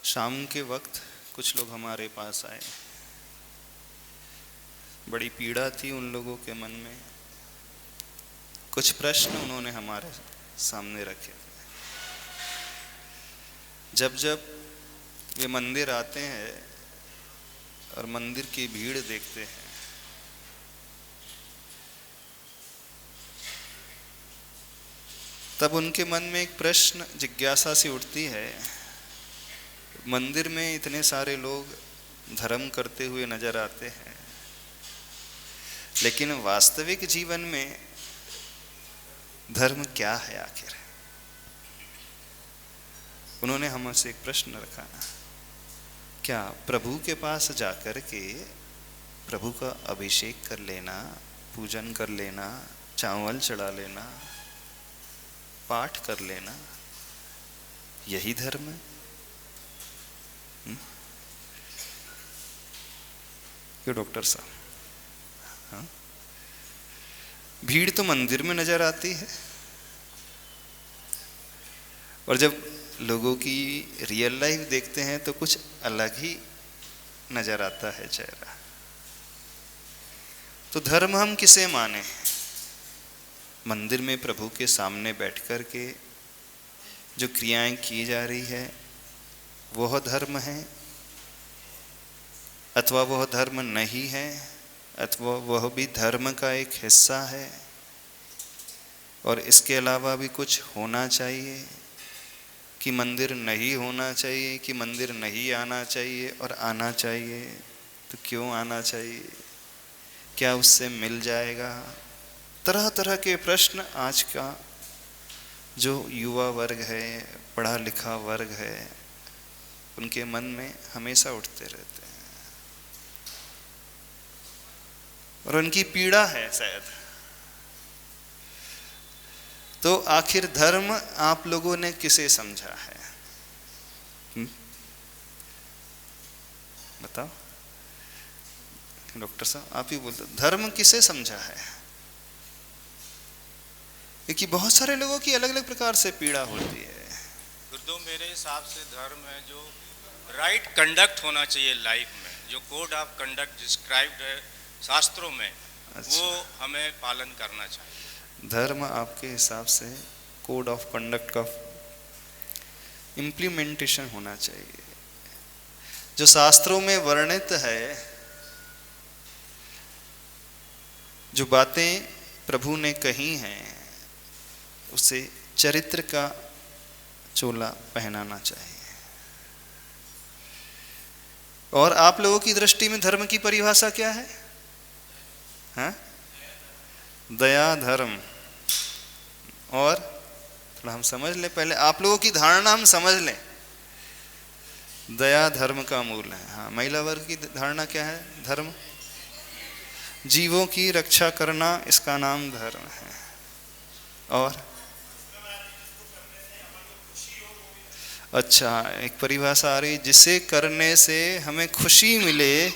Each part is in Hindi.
शाम के वक्त कुछ लोग हमारे पास आए। बड़ी पीड़ा थी उन लोगों के मन में। कुछ प्रश्न उन्होंने हमारे सामने रखे। जब जब वे मंदिर आते हैं और मंदिर की भीड़ देखते हैं, तब उनके मन में एक प्रश्न, जिज्ञासा सी उठती है। मंदिर में इतने सारे लोग धर्म करते हुए नजर आते हैं, लेकिन वास्तविक जीवन में धर्म क्या है आखिर? उन्होंने हमसे एक प्रश्न रखा, क्या प्रभु के पास जाकर के प्रभु का अभिषेक कर लेना, पूजन कर लेना, चावल चढ़ा लेना, पाठ कर लेना, यही धर्म है? क्यों डॉक्टर साहब? हाँ? भीड़ तो मंदिर में नजर आती है, और जब लोगों की रियल लाइफ देखते हैं तो कुछ अलग ही नजर आता है चेहरा। तो धर्म हम किसे माने? मंदिर में प्रभु के सामने बैठ कर के जो क्रियाएं की जा रही है वह धर्म है, अथवा वह धर्म नहीं है, अथवा वह भी धर्म का एक हिस्सा है और इसके अलावा भी कुछ होना चाहिए, कि मंदिर नहीं होना चाहिए, कि मंदिर नहीं आना चाहिए, और आना चाहिए तो क्यों आना चाहिए, क्या उससे मिल जाएगा? तरह तरह के प्रश्न आज का जो युवा वर्ग है, पढ़ा लिखा वर्ग है, उनके मन में हमेशा उठते रहते हैं, और उनकी पीड़ा है शायद। तो आखिर धर्म आप लोगों ने किसे समझा है? बताओ डॉक्टर साहब, आप ही बोलते, धर्म किसे समझा है? क्योंकि बहुत सारे लोगों की अलग अलग प्रकार से पीड़ा होती है। गुरुदेव, मेरे हिसाब से धर्म है जो राइट कंडक्ट होना चाहिए लाइफ में, जो कोड ऑफ कंडक्ट डिस्क्राइब्ड है शास्त्रों में। अच्छा। वो हमें पालन करना चाहिए। धर्म आपके हिसाब से कोड ऑफ कंडक्ट का इम्प्लीमेंटेशन होना चाहिए, जो शास्त्रों में वर्णित है, जो बातें प्रभु ने कही हैं, उसे चरित्र का चोला पहनाना चाहिए। और आप लोगों की दृष्टि में धर्म की परिभाषा क्या है? हाँ? दया धर्म। और थोड़ा हम समझ लें, पहले आप लोगों की धारणा हम समझ लें। दया धर्म का मूल है। हाँ, महिला वर्ग की धारणा क्या है? धर्म जीवों की रक्षा करना, इसका नाम धर्म है। और अच्छा, एक परिभाषा आ रही, जिसे करने से हमें खुशी मिले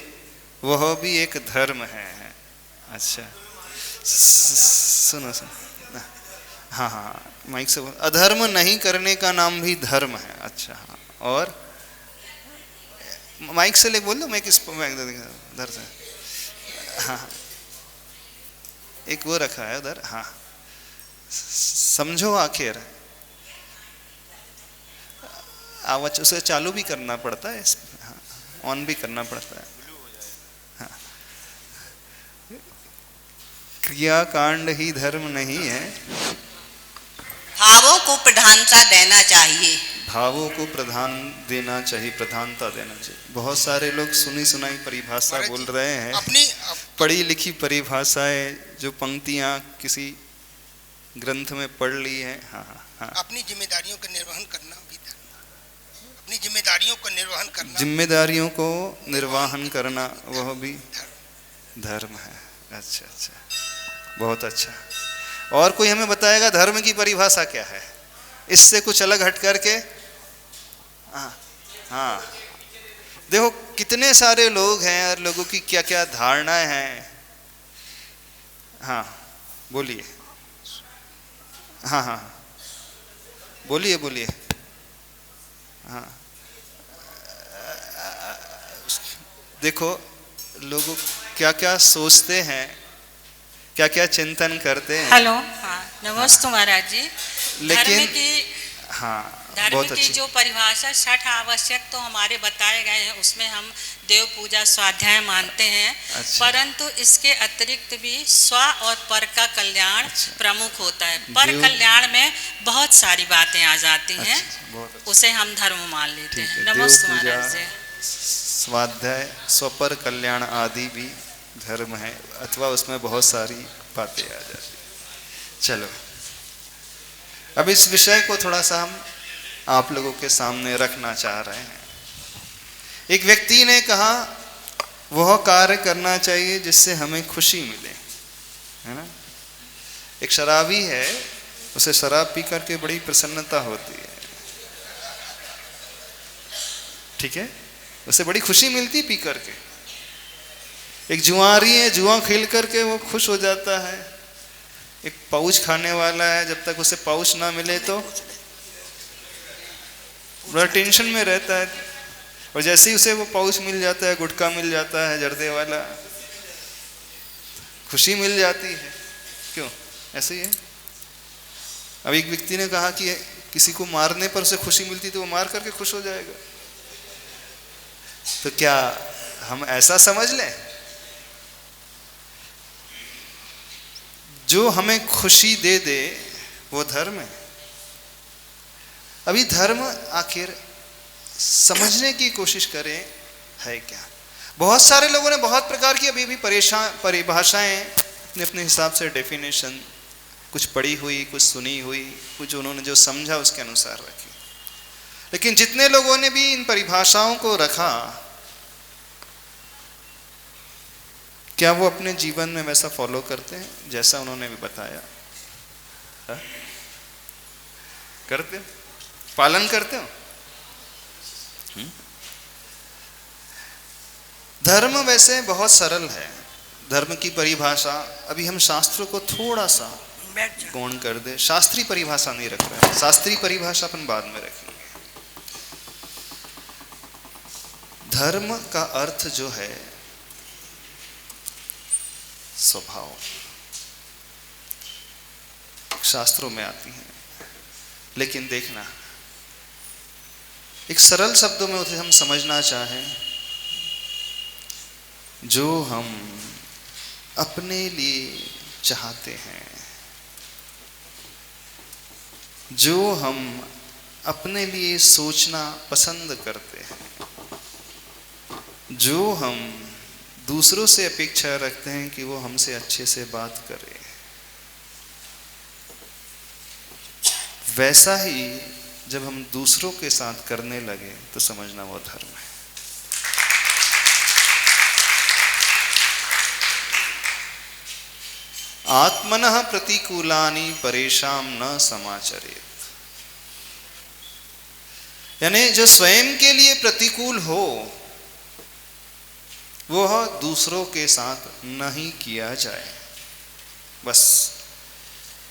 वह भी एक धर्म है। अच्छा, सुनो सुनो, हाँ हाँ माइक से, अधर्म नहीं करने का नाम भी धर्म है। अच्छा हाँ, और माइक से ले बोल दो, मैं उधर से, हाँ एक वो रखा है उधर, हाँ समझो। आखिर आवाज उसे चालू भी करना पड़ता है, हाँ, ऑन भी करना पड़ता है। हाँ, क्रियाकांड ही धर्म नहीं है, भावों को प्रधानता देना चाहिए। भावों को प्रधान देना चाहिए, प्रधानता देना चाहिए। बहुत सारे लोग सुनी सुनाई परिभाषा बोल रहे हैं, अपनी पढ़ी लिखी परिभाषाएं, जो पंक्तियां किसी ग्रंथ में पढ़ ली है। हाँ हाँ हाँ, अपनी जिम्मेदारियों का निर्वहन करना भी धर्म, अपनी जिम्मेदारियों का निर्वहन करना, जिम्मेदारियों को निर्वहन करना वह भी धर्म है। अच्छा अच्छा, बहुत अच्छा। और कोई हमें बताएगा धर्म की परिभाषा क्या है, इससे कुछ अलग हट करके? हाँ हाँ, देखो कितने सारे लोग हैं और लोगों की क्या क्या धारणाएं हैं। हाँ बोलिए, हाँ हाँ बोलिए बोलिए। हाँ देखो लोग क्या क्या सोचते हैं, क्या क्या चिंतन करते हैं। हेलो, हाँ नमस्ते महाराज जी। लेकिन धर्म की धर्म बहुत की अच्छी। जो परिभाषा 6 आवश्यक तो हमारे बताए गए हैं, उसमें हम देव पूजा स्वाध्याय मानते हैं। अच्छा। परंतु इसके अतिरिक्त भी स्व और पर का कल्याण अच्छा। प्रमुख होता है। पर कल्याण में बहुत सारी बातें आ जाती हैं। बहुत अच्छा। उसे हम धर्म मान लेते ठीक हैं। है, देव नमस्ते पूजा, महाराज जी। स्वाध्याय, स्वपर कल्याण आदि भी धर्म है, अथवा उसमें बहुत सारी बातें आ जाती। चलो अब इस विषय को थोड़ा सा हम आप लोगों के सामने रखना चाह रहे हैं। एक व्यक्ति ने कहा वह कार्य करना चाहिए जिससे हमें खुशी मिले, है ना। एक शराबी है, उसे शराब पी करके बड़ी प्रसन्नता होती है, ठीक है, उसे बड़ी खुशी मिलती पी करके। एक जुआरी है, जुआ खेल करके वो खुश हो जाता है। एक पाउच खाने वाला है, जब तक उसे पाउच ना मिले तो बड़ा टेंशन में रहता है, और जैसे ही उसे वो पाउच मिल जाता है, गुटखा मिल जाता है जर्दे वाला, खुशी मिल जाती है। क्यों? ऐसे ही है। अब एक व्यक्ति ने कहा कि किसी को मारने पर उसे खुशी मिलती तो वो मार करके खुश हो जाएगा। तो क्या हम ऐसा समझ लें? जो हमें खुशी दे दे वो धर्म है। अभी धर्म आखिर समझने की कोशिश करें है क्या। बहुत सारे लोगों ने बहुत प्रकार की अभी परिभाषाएं अपने अपने हिसाब से, डेफिनेशन, कुछ पढ़ी हुई, कुछ सुनी हुई, कुछ उन्होंने जो समझा उसके अनुसार रखी। लेकिन जितने लोगों ने भी इन परिभाषाओं को रखा, क्या वो अपने जीवन में वैसा फॉलो करते हैं जैसा उन्होंने भी बताया? हा? करते हो? पालन करते हो? धर्म वैसे बहुत सरल है। धर्म की परिभाषा अभी हम शास्त्रों को थोड़ा सा गौण कर दे। शास्त्रीय परिभाषा नहीं रख रहे हैं, शास्त्रीय परिभाषा अपन बाद में रखेंगे। धर्म का अर्थ जो है स्वभाव, शास्त्रों में आती है। लेकिन देखना, एक सरल शब्दों में उसे हम समझना चाहें, जो हम अपने लिए चाहते हैं, जो हम अपने लिए सोचना पसंद करते हैं, जो हम दूसरों से अपेक्षा रखते हैं कि वो हमसे अच्छे से बात करे, वैसा ही जब हम दूसरों के साथ करने लगे तो समझना वो धर्म है। आत्मनः प्रतिकूलानि परेशान न समाचरेत। यानी जो स्वयं के लिए प्रतिकूल हो वह दूसरों के साथ नहीं किया जाए। बस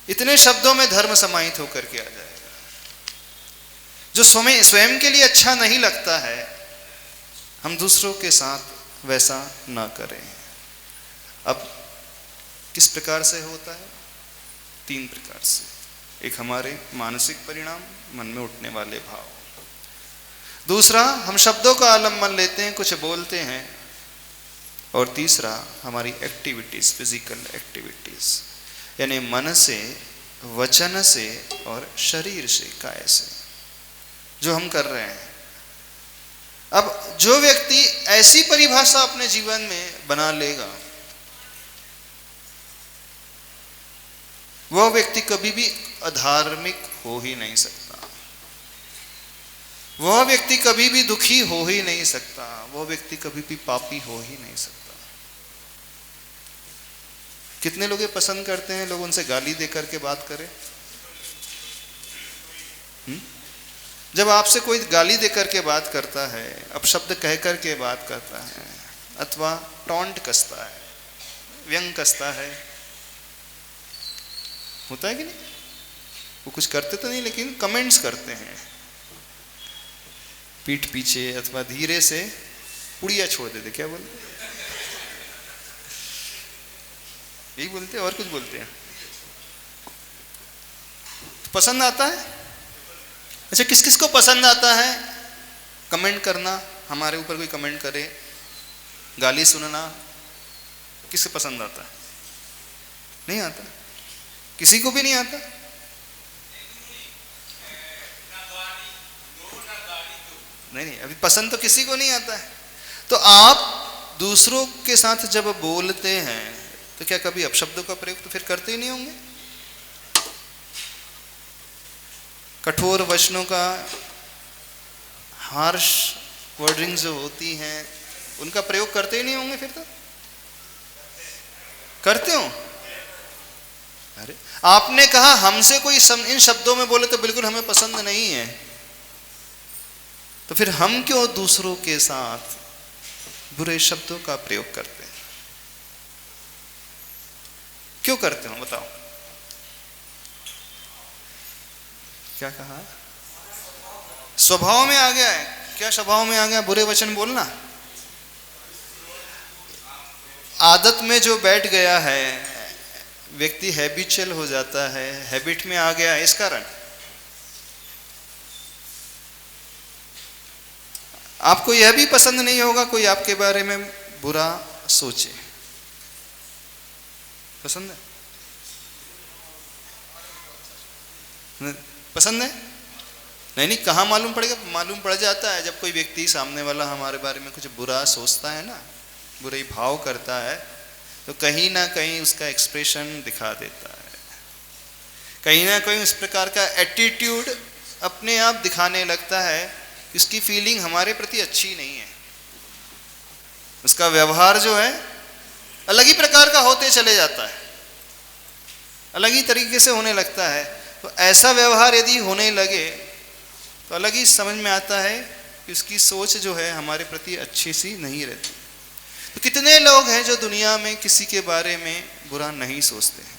इतने शब्दों में धर्म समाहित होकर के आ जाएगा। जो स्वयं के लिए अच्छा नहीं लगता है, हम दूसरों के साथ वैसा ना करें। अब किस प्रकार से होता है? 3 प्रकार से। एक हमारे मानसिक परिणाम, मन में उठने वाले भाव। दूसरा, हम शब्दों का आलम्बन लेते हैं, कुछ बोलते हैं। और तीसरा, हमारी एक्टिविटीज, फिजिकल एक्टिविटीज, यानी मन से, वचन से और शरीर से, काय से जो हम कर रहे हैं। अब जो व्यक्ति ऐसी परिभाषा अपने जीवन में बना लेगा, वह व्यक्ति कभी भी अधार्मिक हो ही नहीं सकता। वह व्यक्ति कभी भी दुखी हो ही नहीं सकता। वह व्यक्ति कभी भी पापी हो ही नहीं सकता। कितने लोग ये पसंद करते हैं लोग उनसे गाली देकर के बात करें? जब आपसे कोई गाली देकर के बात करता है, अपशब्द कह कर के बात करता है, अथवा टॉन्ट कसता है, व्यंग कसता है, होता है कि नहीं? वो कुछ करते तो नहीं, लेकिन कमेंट्स करते हैं पीठ पीछे, अथवा धीरे से पुड़िया छोड़ देते, क्या बोलते, यही बोलते हैं, और कुछ बोलते हैं। पसंद आता है? अच्छा, किस किस को पसंद आता है? कमेंट करना, हमारे ऊपर कोई कमेंट करे। गाली सुनना किसे पसंद आता है? नहीं आता, किसी को भी नहीं आता। नहीं, अभी पसंद तो किसी को नहीं आता है। तो आप दूसरों के साथ जब बोलते हैं तो क्या कभी अपशब्दों का प्रयोग तो फिर करते ही नहीं होंगे? कठोर वचनों का, हार्श वर्डिंग जो होती हैं, उनका प्रयोग करते ही नहीं होंगे फिर तो? करते हो? अरे आपने कहा हमसे कोई इन शब्दों में बोले तो बिल्कुल हमें पसंद नहीं है, तो फिर हम क्यों दूसरों के साथ बुरे शब्दों का प्रयोग करते हैं? क्यों करते हो बताओ? क्या कहा? स्वभाव में आ गया है। क्या स्वभाव में आ गया बुरे वचन बोलना? आदत में जो बैठ गया है, व्यक्ति हैबिचुअल हो जाता है, हैबिट में आ गया है, इस कारण। आपको यह भी पसंद नहीं होगा कोई आपके बारे में बुरा सोचे, पसंद है? पसंद है? नहीं, कहाँ मालूम पड़ेगा? मालूम पड़ जाता है जब कोई व्यक्ति सामने वाला हमारे बारे में कुछ बुरा सोचता है ना, बुरे भाव करता है, तो कहीं ना कहीं उसका एक्सप्रेशन दिखा देता है, कहीं ना कहीं उस प्रकार का एटीट्यूड अपने आप दिखाने लगता है कि उसकी फीलिंग हमारे प्रति अच्छी नहीं है, उसका व्यवहार जो है अलग ही प्रकार का होते चले जाता है, अलग ही तरीके से होने लगता है। तो ऐसा व्यवहार यदि होने लगे तो अलग ही समझ में आता है कि उसकी सोच जो है हमारे प्रति अच्छी सी नहीं रहती। तो कितने लोग हैं जो दुनिया में किसी के बारे में बुरा नहीं सोचते हैं?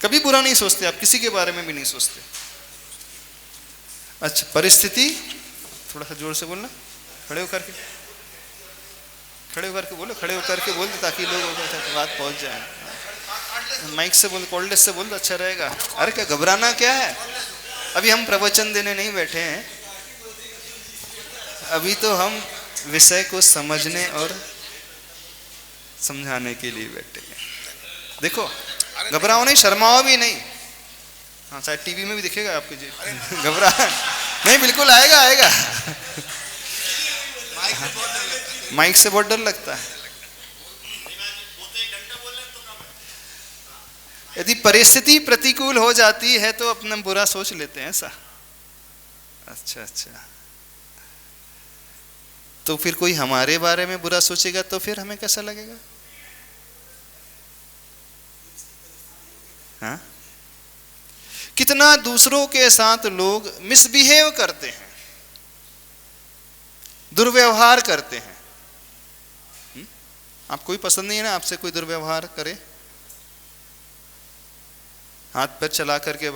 कभी बुरा नहीं सोचते, आप किसी के बारे में भी नहीं सोचते। अच्छा, परिस्थिति, थोड़ा सा जोर से बोलना, खड़े होकर के, खड़े होकर के बोलो, खड़े होकर के बोल ताकि लोगों तक बात पहुंच जाए। माइक से बोल, कोल्डेस से बोल तो अच्छा रहेगा। अरे क्या घबराना क्या है, अभी हम प्रवचन देने नहीं बैठे हैं, अभी तो हम विषय को समझने और समझाने के लिए बैठे हैं। देखो, घबराओ नहीं, शर्माओ भी नहीं। हाँ, शायद टीवी में भी दिखेगा आपके जी। घबरा नहीं, बिल्कुल आएगा आएगा। माइक से बहुत डर लगता है। यदि परिस्थिति प्रतिकूल हो जाती है तो अपना बुरा सोच लेते हैं ऐसा? अच्छा अच्छा, तो फिर कोई हमारे बारे में बुरा सोचेगा तो फिर हमें कैसा लगेगा? हाँ, कितना दूसरों के साथ लोग मिसबिहेव करते हैं, दुर्व्यवहार करते हैं। आपको भी पसंद नहीं है ना आपसे कोई दुर्व्यवहार करे, हाथ पैर चला करके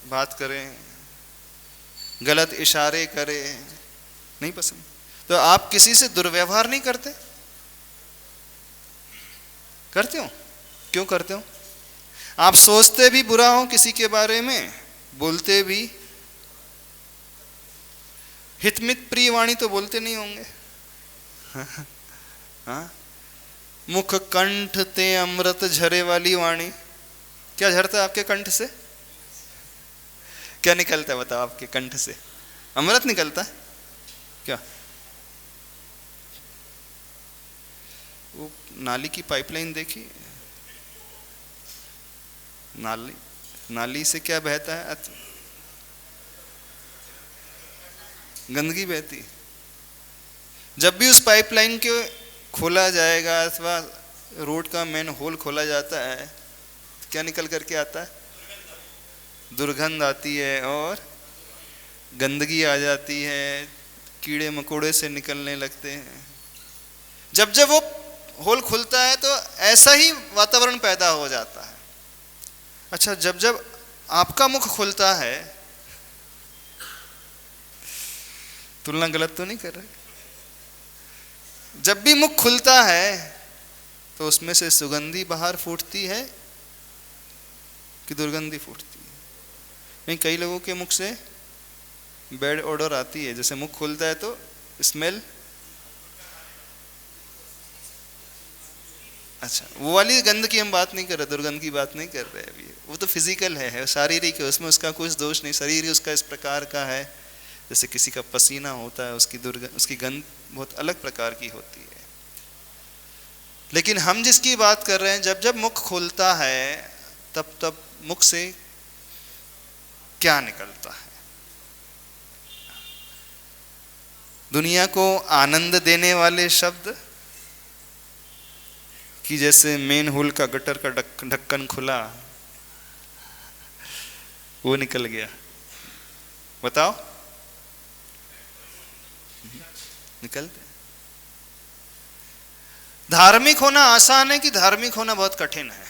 बात करें, गलत इशारे करे, नहीं पसंद। तो आप किसी से दुर्व्यवहार नहीं करते? करते हो? क्यों करते हो? आप सोचते भी बुरा हो किसी के बारे में, बोलते भी हितमित प्रिय वाणी तो बोलते नहीं होंगे। हाँ, मुख कंठ ते अमृत झरे वाली वाणी। क्या झरता है आपके कंठ से? क्या निकलता है बताओ? आपके कंठ से अमृत निकलता है क्या? वो नाली की पाइपलाइन देखी, नाली से क्या बहता है? गंदगी बहती। जब भी उस पाइपलाइन को खोला जाएगा अथवा रोड का मेन होल खोला जाता है, क्या निकल करके आता है? दुर्गंध आती है और गंदगी आ जाती है, कीड़े मकोड़े से निकलने लगते हैं। जब जब वो होल खुलता है तो ऐसा ही वातावरण पैदा हो जाता है। अच्छा, जब जब आपका मुख खुलता है तुलना गलत तो नहीं कर रहे? जब भी मुख खुलता है तो उसमें से सुगंधी बाहर फूटती है कि दुर्गंधी फूटती है? नहीं, कई लोगों के मुख से बैड ऑर्डर आती है, जैसे मुख खुलता है तो स्मेल। अच्छा, वो वाली गंध की हम बात नहीं कर रहे, दुर्गंध की बात नहीं कर रहे अभी, वो तो फिजिकल है, शारीरिक है, उसमें उसका कुछ दोष नहीं, शरीर ही उसका इस प्रकार का है। जैसे किसी का पसीना होता है, उसकी गंध बहुत अलग प्रकार की होती है। लेकिन हम जिसकी बात कर रहे हैं, जब जब मुख खुलता है तब तब मुख से क्या निकलता है? दुनिया को आनंद देने वाले शब्द, कि जैसे मेन होल का गटर का ढक्कन खुला, वो निकल गया, बताओ, निकलते। धार्मिक होना आसान है कि धार्मिक होना बहुत कठिन है?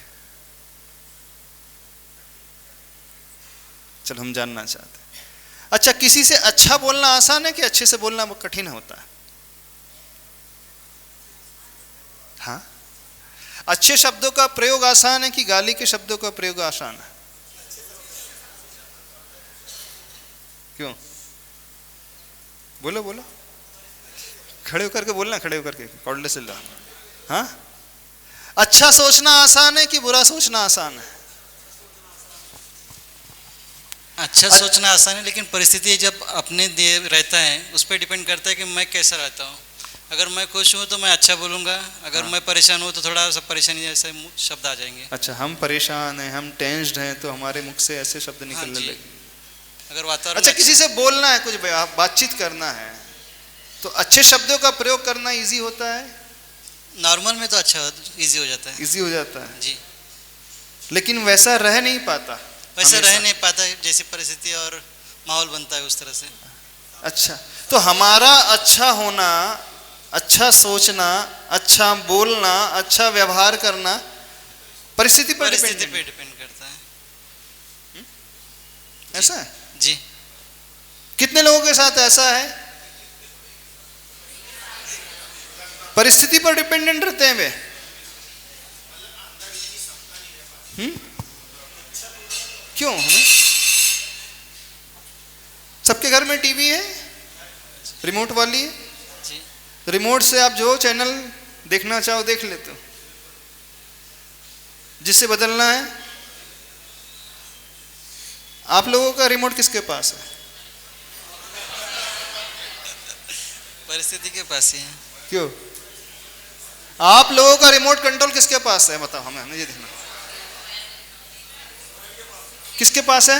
चलो हम जानना चाहते हैं। अच्छा, किसी से अच्छा बोलना आसान है कि अच्छे से बोलना बहुत कठिन होता है? हाँ, अच्छे शब्दों का प्रयोग आसान है कि गाली के शब्दों का प्रयोग आसान है? क्यों? बोलो बोलो, खड़े होकर के बोलना, खड़े होकर के कौड़ले से ला। हाँ, अच्छा सोचना आसान है कि बुरा सोचना आसान है? अच्छा सोचना आसान है, लेकिन परिस्थिति जब अपने दिए रहता है उस पर डिपेंड करता है कि मैं कैसा रहता हूँ। अगर मैं खुश हूँ तो मैं अच्छा बोलूँगा, अगर मैं परेशान हूँ तो थोड़ा सा परेशानी जैसे शब्द आ जाएंगे। अच्छा, हम परेशान हैं, हम टेंस्ड हैं, तो हमारे मुख से ऐसे शब्द निकलने लगे। अगर वातावरण अच्छा, किसी से बोलना है, कुछ बातचीत करना है, तो अच्छे शब्दों का प्रयोग करना इजी होता है? नॉर्मल में तो अच्छा इजी हो जाता है। इजी हो जाता है जी, लेकिन वैसा रह नहीं पाता, वैसे रह नहीं पाता, जैसी परिस्थिति और माहौल बनता है उस तरह से। अच्छा, तो हमारा अच्छा होना, अच्छा सोचना, अच्छा बोलना, अच्छा व्यवहार करना परिस्थिति पर डिपेंड करता है। ऐसा है जी। कितने लोगों के साथ ऐसा है? परिस्थिति पर डिपेंडेंट रहते हैं वे। क्यों? सबके घर में टीवी है, रिमोट वाली है, रिमोट से आप जो चैनल देखना चाहो देख लेते हो। जिससे बदलना है, आप लोगों का रिमोट किसके पास है? परिस्थिति के पास ही है। क्यों? आप लोगों का रिमोट कंट्रोल किसके पास है? बताओ हमें ये देखना, किसके पास है?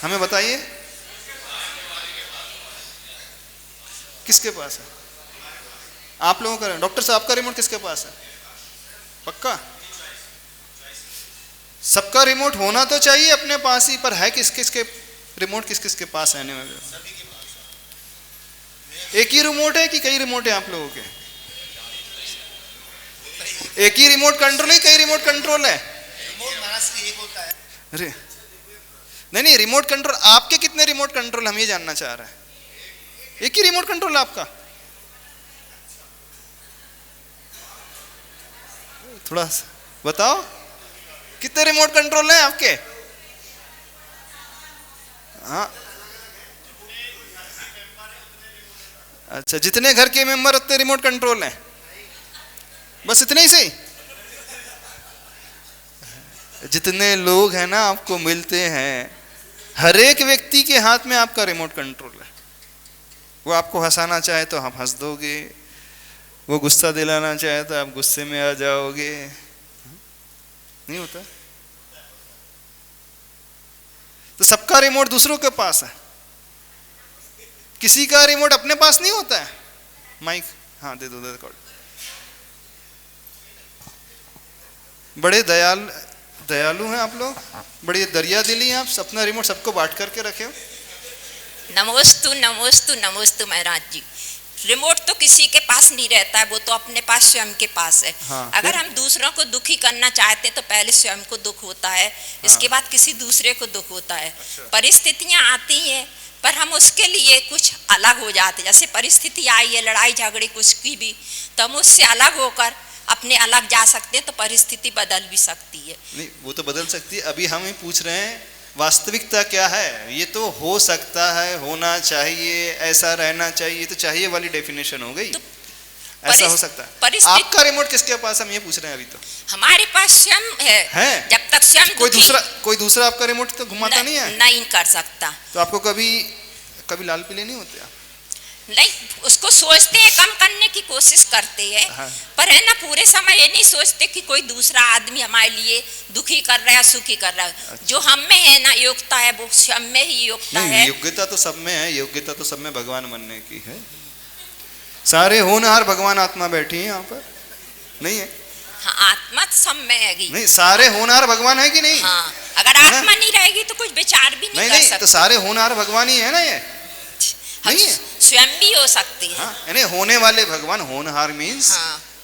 हमें बताइए, किसके पास है? आप लोगों का। डॉक्टर साहब का रिमोट किसके पास है? पक्का? सबका रिमोट होना तो चाहिए अपने पास ही, पर है किस किस के रिमोट, किस किस के पास है? एक ही रिमोट है कि कई रिमोट है आप लोगों के? एक ही रिमोट कंट्रोल है, कई रिमोट कंट्रोल है? एक होता है। अरे नहीं, रिमोट कंट्रोल आपके कितने रिमोट कंट्रोल, हम ये जानना चाह रहे हैं। एक ही रिमोट कंट्रोल आपका? थोड़ा बताओ, कितने रिमोट कंट्रोल है आपके? हाँ, अच्छा, जितने घर के मेंबर उतने रिमोट कंट्रोल हैं, बस इतने ही सही? जितने लोग हैं ना आपको मिलते हैं, हर एक व्यक्ति के हाथ में आपका रिमोट कंट्रोल है। वो आपको हंसाना चाहे तो आप हंस दोगे, वो गुस्सा दिलाना चाहे तो आप गुस्से में आ जाओगे। नहीं होता? तो सबका रिमोट दूसरों के पास है, किसी का रिमोट अपने पास नहीं होता है। माइक हाँ दे दो, दे दो। बड़े दयालु हैं आप लोग, बड़ी दरिया दिली हैं आप, अपना रिमोट सबको बांट करके रखे हो। नमोस्तु नमोस्तु नमोस्तु महाराज जी। रिमोट तो किसी के पास नहीं रहता है, वो तो अपने पास स्वयं के पास है। हाँ, अगर हम दूसरों को दुखी करना चाहते तो पहले स्वयं को दुख होता है, इसके बाद किसी दूसरे को दुख होता है। अच्छा। परिस्थितियां आती हैं पर हम उसके लिए कुछ अलग हो जाते, जैसे परिस्थिति आई है लड़ाई झगड़े कुछ की भी, तो हम उससे अलग होकर अपने अलग जा सकते हैं, तो परिस्थिति बदल भी सकती है। नहीं वो तो बदल सकती है, अभी हम ही पूछ रहे हैं वास्तविकता क्या है। ये तो हो सकता है, होना चाहिए, ऐसा रहना चाहिए, तो चाहिए वाली डेफिनेशन हो गई। तो ऐसा हो सकता है। आपका रिमोट किसके पास, हम ये पूछ रहे हैं अभी। तो हमारे पास स्वयं है। जब तक स्वयं कोई दूसरा आपका रिमोट तो घुमाता नहीं है, नहीं कर सकता। तो आपको कभी लाल पीले नहीं होते आप? नहीं, उसको सोचते हैं, कम करने की कोशिश करते हैं। हाँ। पर है ना, पूरे समय ये नहीं सोचते कि कोई दूसरा आदमी हमारे लिए दुखी कर रहा है, सुखी कर रहा है। अच्छा। जो हम में है ना योग्यता है, वो स्वयं में ही योग्यता है। योग्यता तो सब में है, योग्यता तो सब में भगवान बनने की है। सारे होनहार भगवान आत्मा बैठी है यहाँ पर, नहीं है? हाँ, आत्मा सब में है। नहीं, सारे होनहार भगवान है कि नहीं? हाँ, अगर आत्मा नहीं रहेगी तो कुछ विचार भी नहीं कर सकते। तो सारे होनहार भगवान ही है ना, ये नहीं है? स्वयं भी हो सकते हैं। हाँ, यानी होने वाले भगवान, होनहार मीन्स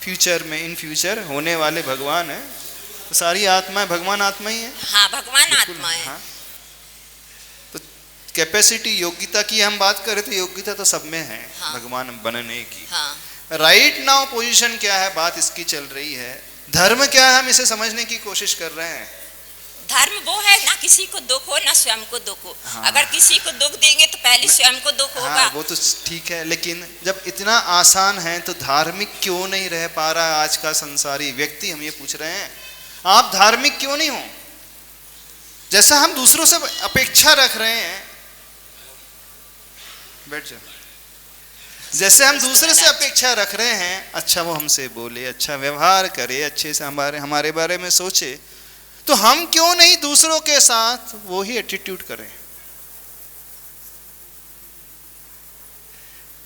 फ्यूचर में, इन फ्यूचर होने वाले भगवान है। तो सारी आत्मा भगवान आत्मा ही है। हाँ, भगवान आत्मा है। हाँ। तो कैपेसिटी, योग्यता की हम बात करें तो योग्यता तो सब में है। हाँ। भगवान बनने की। हाँ। राइट नाउ पोजीशन क्या है, बात इसकी चल रही है। धर्म क्या है, हम इसे समझने की कोशिश कर रहे हैं। धर्म वो है ना किसी को दुख हो ना स्वयं को दुख हो। हाँ। अगर किसी को दुख देंगे तो पहले स्वयं को दुख होगा। हाँ, वो तो ठीक है, लेकिन जब इतना आसान है तो धार्मिक क्यों नहीं रह पा रहा आज का संसारी व्यक्ति, हम ये पूछ रहे हैं। आप धार्मिक क्यों नहीं हो? जैसा हम दूसरों से अपेक्षा रख रहे हैं, बैठ जाओ, जैसे हम दूसरे से अपेक्षा रख रहे हैं, अच्छा वो हमसे बोले, अच्छा व्यवहार करे, अच्छे से हमारे बारे में सोचे, तो हम क्यों नहीं दूसरों के साथ वो ही एटीट्यूड करें?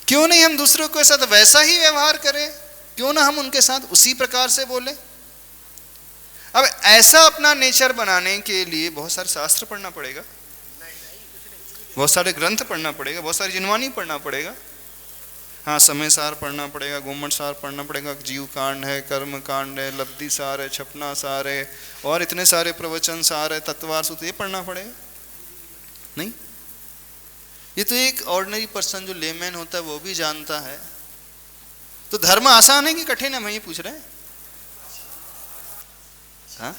क्यों नहीं हम दूसरों के साथ वैसा ही व्यवहार करें? क्यों ना हम उनके साथ उसी प्रकार से बोले? अब ऐसा अपना नेचर बनाने के लिए बहुत सारे शास्त्र पढ़ना पड़ेगा, बहुत सारे ग्रंथ पढ़ना पड़ेगा, बहुत सारी जिनवानी पढ़ना पड़ेगा। हाँ, समय सार पढ़ना पड़ेगा, गोमट सार पढ़ना पड़ेगा, जीव कांड है, कर्म कांड है, लब्धि सार है, छपना सार है, और इतने सारे प्रवचन सार है, तत्वार सूत्र, ये पढ़ना पड़ेगा। नहीं, ये तो एक ऑर्डिनरी पर्सन जो लेमैन होता है वो भी जानता है। तो धर्म आसान है कि कठिन है, मैं ये पूछ रहे हैं। हाँ?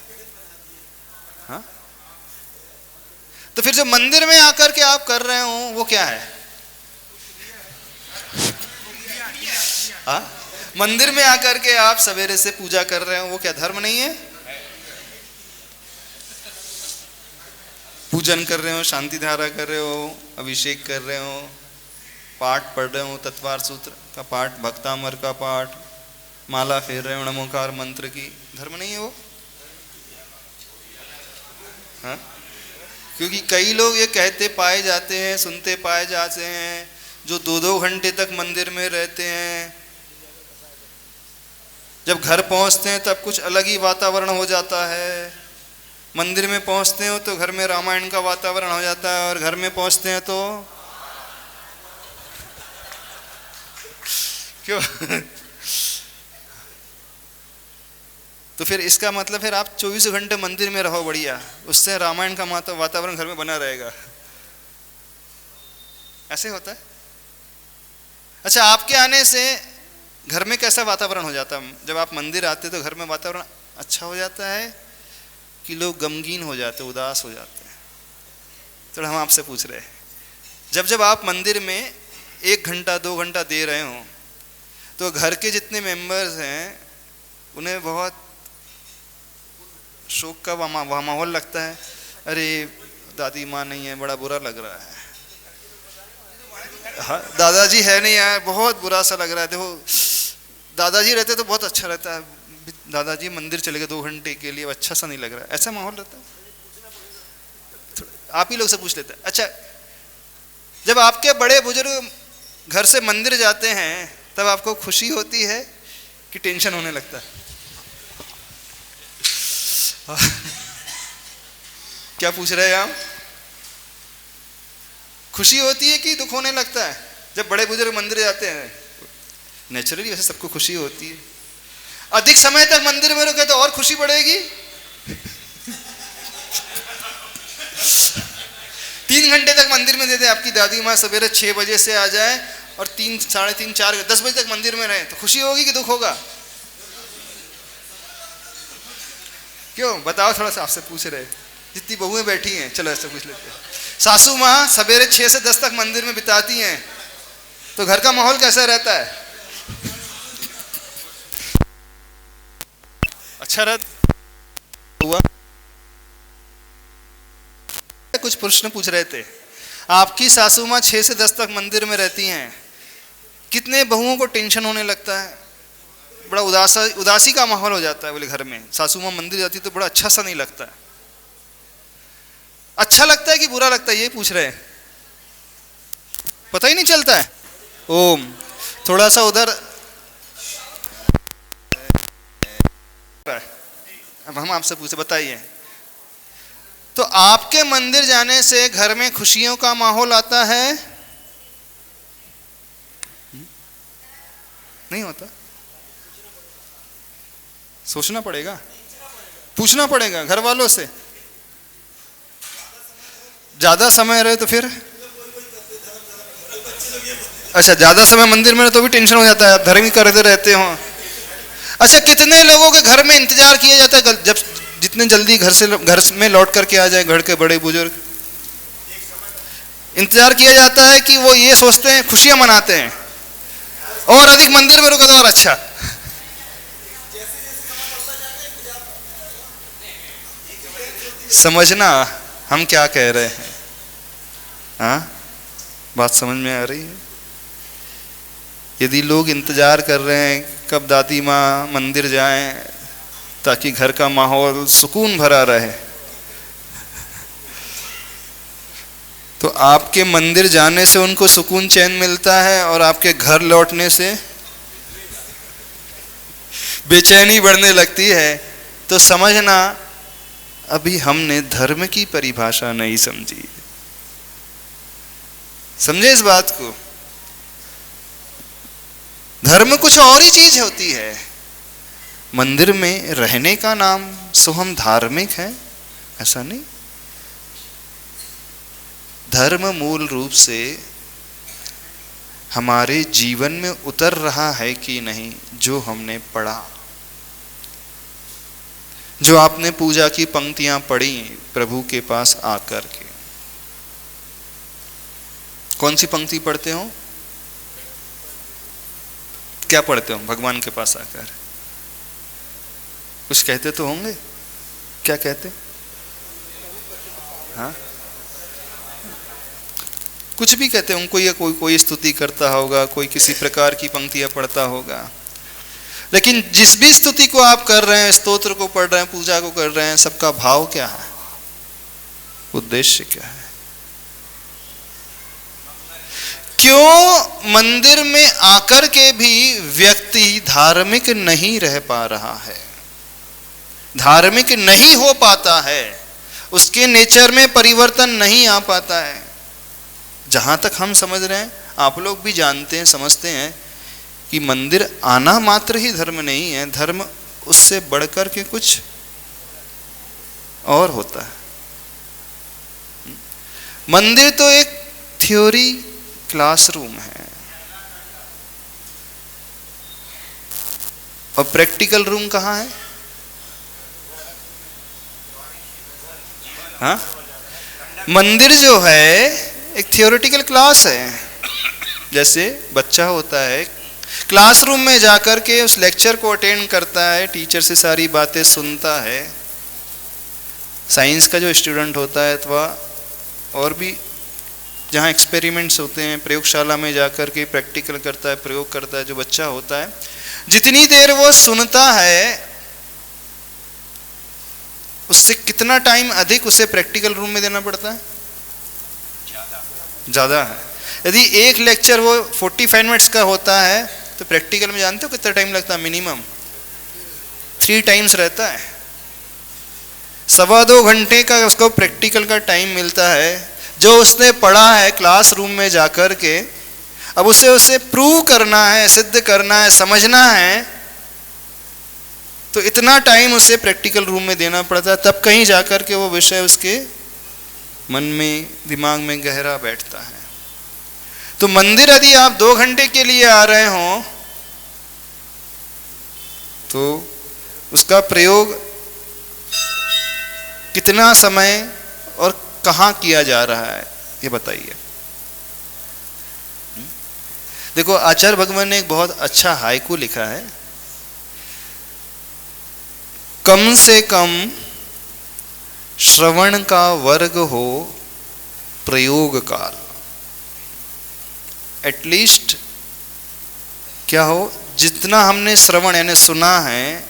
हाँ? तो फिर जो मंदिर में आकर के आप कर रहे हो वो क्या है? हाँ? मंदिर में आकर के आप सवेरे से पूजा कर रहे हो, वो क्या धर्म नहीं है? पूजन कर रहे हो, शांति धारा कर रहे हो, अभिषेक कर रहे हो, पाठ पढ़ रहे हो, तत्वार सूत्र का पाठ, भक्तामर का पाठ, माला फेर रहे हो नमोकार मंत्र की, धर्म नहीं है वो? हाँ? क्योंकि कई लोग ये कहते पाए जाते हैं, सुनते पाए जाते हैं, जो 2-2 घंटे तक मंदिर में रहते हैं, जब घर पहुंचते हैं तब कुछ अलग ही वातावरण हो जाता है। मंदिर में पहुंचते हो तो घर में रामायण का वातावरण हो जाता है, और घर में पहुंचते हैं तो क्यों? तो फिर इसका मतलब फिर आप 24 घंटे मंदिर में रहो, बढ़िया, उससे रामायण का वातावरण घर में बना रहेगा। ऐसे होता है। अच्छा, आपके आने से घर में कैसा वातावरण हो जाता है? जब आप मंदिर आते तो घर में वातावरण अच्छा हो जाता है कि लोग गमगीन हो जाते, उदास हो जाते हैं? तो हम आपसे पूछ रहे हैं, जब आप मंदिर में 1 घंटा 2 घंटा दे रहे हो तो घर के जितने मेंबर्स हैं उन्हें बहुत शोक का माहौल लगता है, अरे दादी माँ नहीं है, बड़ा बुरा लग रहा है, हाँ, दादाजी है नहीं यार, बहुत बुरा सा लग रहा है। देखो, दादाजी रहते तो बहुत अच्छा रहता है, दादाजी मंदिर चले गए 2 घंटे के लिए, अच्छा सा नहीं लग रहा है, ऐसा माहौल रहता है। आप ही लोग से पूछ लेते हैं। अच्छा, जब आपके बड़े बुजुर्ग घर से मंदिर जाते हैं तब आपको खुशी होती है कि टेंशन होने लगता है? क्या पूछ रहे हैं आप? खुशी होती है कि दुख होने लगता है जब बड़े बुजुर्ग मंदिर जाते हैं? नेचुरली वैसे सबको खुशी होती है। अधिक समय तक मंदिर में रुके तो और खुशी बढ़ेगी। 3 घंटे तक मंदिर में दे दे, आपकी दादी माँ सवेरे 6 बजे से आ जाए और 3, साढ़े 3, 4, 10 बजे तक मंदिर में रहे, तो खुशी होगी कि दुख होगा? क्यों बताओ, थोड़ा सा आपसे पूछ रहे, जितनी बहुएं बैठी हैं, चलो ऐसे पूछ लेते हैं। सासू माँ सवेरे 6 से 10 तक मंदिर में बिताती हैं, तो घर का माहौल कैसा रहता है? अच्छा रहता हुआ। कुछ प्रश्न पूछ रहे थे, आपकी सासू माँ 6 से 10 तक मंदिर में रहती हैं, कितने बहुओं को टेंशन होने लगता है, बड़ा उदासी का माहौल हो जाता है बोले घर में। सासू माँ मंदिर जाती तो बड़ा अच्छा सा नहीं लगता है। अच्छा लगता है कि बुरा लगता है, ये पूछ रहे हैं, पता ही नहीं चलता है। ओम थोड़ा सा उधर, अब हम आपसे पूछे, बताइए, तो आपके मंदिर जाने से घर में खुशियों का माहौल आता है? नहीं होता? सोचना पड़ेगा, पूछना पड़ेगा घर वालों से। ज्यादा समय रहे तो फिर, अच्छा ज्यादा समय मंदिर में रहे तो भी टेंशन हो जाता है, धर्म ही करते रहते हो। अच्छा कितने लोगों के घर में इंतजार किया जाता है जब जितने जल्दी घर में लौट करके आ जाए, घर के बड़े बुजुर्ग, इंतजार किया जाता है कि वो ये सोचते हैं, खुशियां मनाते हैं, और अधिक मंदिर में रुका तो और अच्छा। समझना हम क्या कह रहे हैं, हाँ बात समझ में आ रही है? यदि लोग इंतजार कर रहे हैं कब दादी माँ मंदिर जाएं ताकि घर का माहौल सुकून भरा रहे, तो आपके मंदिर जाने से उनको सुकून चैन मिलता है और आपके घर लौटने से बेचैनी बढ़ने लगती है। तो समझना अभी हमने धर्म की परिभाषा नहीं समझी। समझे इस बात को? धर्म कुछ और ही चीज होती है। मंदिर में रहने का नाम सो हम धार्मिक हैं, ऐसा नहीं। धर्म मूल रूप से हमारे जीवन में उतर रहा है कि नहीं, जो हमने पढ़ा, जो आपने पूजा की पंक्तियां पढ़ी प्रभु के पास आकर के। कौन सी पंक्ति पढ़ते हो? क्या पढ़ते हो भगवान के पास आकर? कुछ कहते तो होंगे, क्या कहते? हाँ कुछ भी कहते होंगे, या कोई स्तुति करता होगा, कोई किसी प्रकार की पंक्तियां पढ़ता होगा। लेकिन जिस भी स्तुति को आप कर रहे हैं, स्तोत्र को पढ़ रहे हैं, पूजा को कर रहे हैं, सबका भाव क्या है, उद्देश्य क्या है? क्यों मंदिर में आकर के भी व्यक्ति धार्मिक नहीं रह पा रहा है, धार्मिक नहीं हो पाता है, उसके नेचर में परिवर्तन नहीं आ पाता है? जहां तक हम समझ रहे हैं, आप लोग भी जानते हैं, समझते हैं कि मंदिर आना मात्र ही धर्म नहीं है, धर्म उससे बढ़कर के कुछ और होता है। मंदिर तो एक थ्योरी क्लासरूम है, और प्रैक्टिकल रूम कहाँ है? हाँ? मंदिर जो है एक थियोरेटिकल क्लास है। जैसे बच्चा होता है, क्लासरूम में जाकर के उस लेक्चर को अटेंड करता है, टीचर से सारी बातें सुनता है। साइंस का जो स्टूडेंट होता है अथवा और भी जहाँ एक्सपेरिमेंट्स होते हैं, प्रयोगशाला में जाकर के प्रैक्टिकल करता है, प्रयोग करता है, जो बच्चा होता है, जितनी देर वो सुनता है उससे कितना टाइम अधिक उसे प्रैक्टिकल रूम में देना पड़ता है? ज़्यादा है। यदि एक लेक्चर वो 45 मिनट्स का होता है तो प्रैक्टिकल में जानते हो कितना टाइम लगता है? मिनिमम 3 टाइम्स रहता है। 2.25 घंटे का उसको प्रैक्टिकल का टाइम मिलता है, जो उसने पढ़ा है क्लासरूम में जाकर के। अब उसे प्रूव करना है, सिद्ध करना है, समझना है, तो इतना टाइम उसे प्रैक्टिकल रूम में देना पड़ता है, तब कहीं जाकर के वो विषय उसके मन में दिमाग में गहरा बैठता है। तो मंदिर यदि आप 2 घंटे के लिए आ रहे हो तो उसका प्रयोग कितना समय और कहाँ किया जा रहा है ये बताइए। देखो आचार्य भगवान ने एक बहुत अच्छा हाइकू लिखा है, कम से कम श्रवण का वर्ग हो प्रयोग काल। एटलीस्ट क्या हो, जितना हमने श्रवण यानी सुना है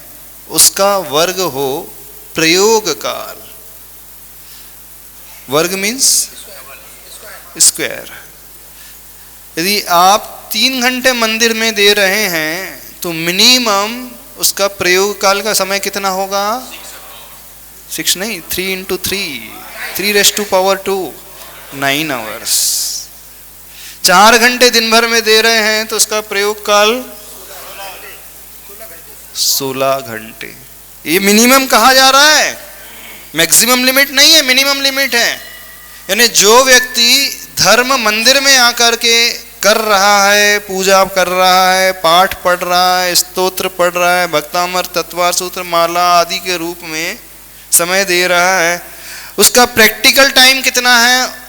उसका वर्ग हो प्रयोग काल। वर्ग मीन्स स्क्वायर। यदि आप 3 घंटे मंदिर में दे रहे हैं तो मिनिमम उसका प्रयोग काल का समय कितना होगा? 6 नहीं, 3 into 3, 3⁻², 9 hours। 4 घंटे दिन भर में दे रहे हैं तो उसका प्रयोग काल 16 घंटे। ये मिनिमम कहा जा रहा है, मैक्सिमम लिमिट नहीं है, मिनिमम लिमिट है। यानी जो व्यक्ति धर्म मंदिर में आकर के कर रहा है, पूजा कर रहा है, पाठ पढ़ रहा है, स्तोत्र पढ़ रहा है, भक्तामृत, तत्वार सूत्र, माला आदि के रूप में समय दे रहा है, उसका प्रैक्टिकल टाइम कितना है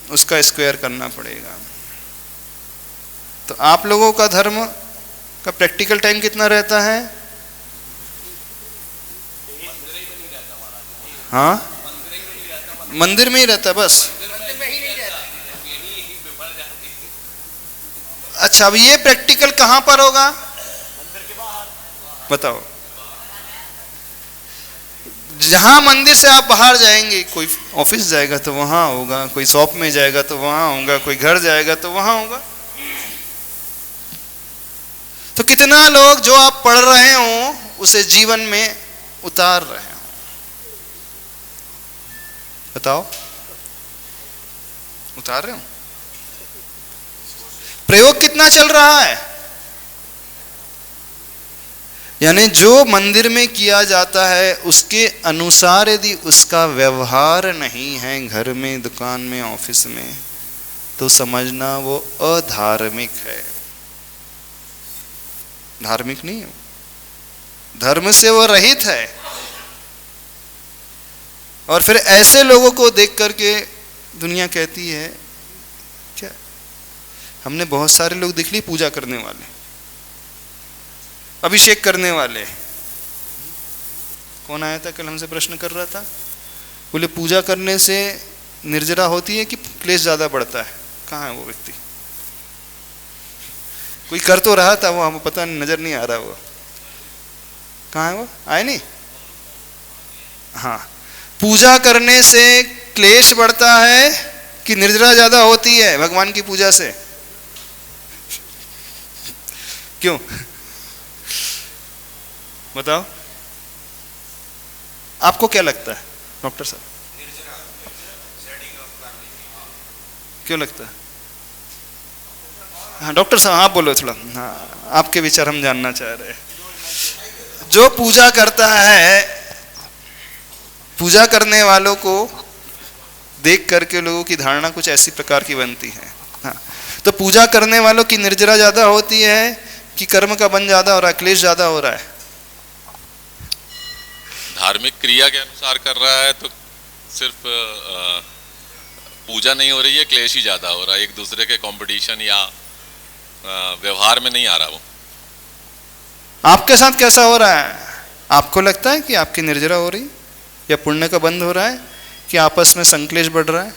उसका स्क्वायर करना पड़ेगा। तो आप लोगों का धर्म का प्रैक्टिकल टाइम कितना रहता है? हाँ, मंदिर में ही रहता है बस। अच्छा, अब ये प्रैक्टिकल कहां पर होगा बताओ? जहां मंदिर से आप बाहर जाएंगे, कोई ऑफिस जाएगा तो वहां होगा, कोई शॉप में जाएगा तो वहां होगा, कोई घर जाएगा तो वहां होगा। तो कितना लोग जो आप पढ़ रहे हो उसे जीवन में उतार रहे हो बताओ? उतार रहे हो? प्रयोग कितना चल रहा है? यानी जो मंदिर में किया जाता है उसके अनुसार यदि उसका व्यवहार नहीं है घर में, दुकान में, ऑफिस में, तो समझना वो अधार्मिक है। धार्मिक नहीं है, धर्म से वो रहित है। और फिर ऐसे लोगों को देख करके दुनिया कहती है, क्या हमने बहुत सारे लोग देख लिए पूजा करने वाले, अभिषेक करने वाले। कौन आया था कल हमसे प्रश्न कर रहा था, बोले पूजा करने से निर्जरा होती है कि क्लेश ज्यादा बढ़ता है? कहाँ है वो व्यक्ति? कोई कर तो रहा था, वो हमें पता नहीं, नजर नहीं आ रहा। वो कहाँ है? वो आए नहीं। हाँ, पूजा करने से क्लेश बढ़ता है कि निर्जरा ज्यादा होती है भगवान की पूजा से? क्यों बताओ? आपको क्या लगता है डॉक्टर साहब, क्यों लगता है? हाँ डॉक्टर साहब आप बोलो थोड़ा। हाँ, आपके विचार हम जानना चाह रहे हैं। जो पूजा करता है, पूजा करने वालों को देख करके लोगों की धारणा कुछ ऐसी प्रकार की बनती है। हाँ, तो पूजा करने वालों की निर्जरा ज्यादा होती है कि कर्म का बंध ज्यादा हो रहा है, क्लेश ज्यादा हो रहा है? धार्मिक क्रिया के अनुसार कर रहा है तो सिर्फ पूजा नहीं हो रही है, क्लेश ही ज्यादा हो रहा है। एक दूसरे के कंपटीशन या व्यवहार में नहीं आ रहा। वो आपके साथ कैसा हो रहा है? आपको लगता है कि आपकी निर्जरा हो रही या पुण्य का बंध हो रहा है कि आपस में संक्लेश बढ़ रहा है?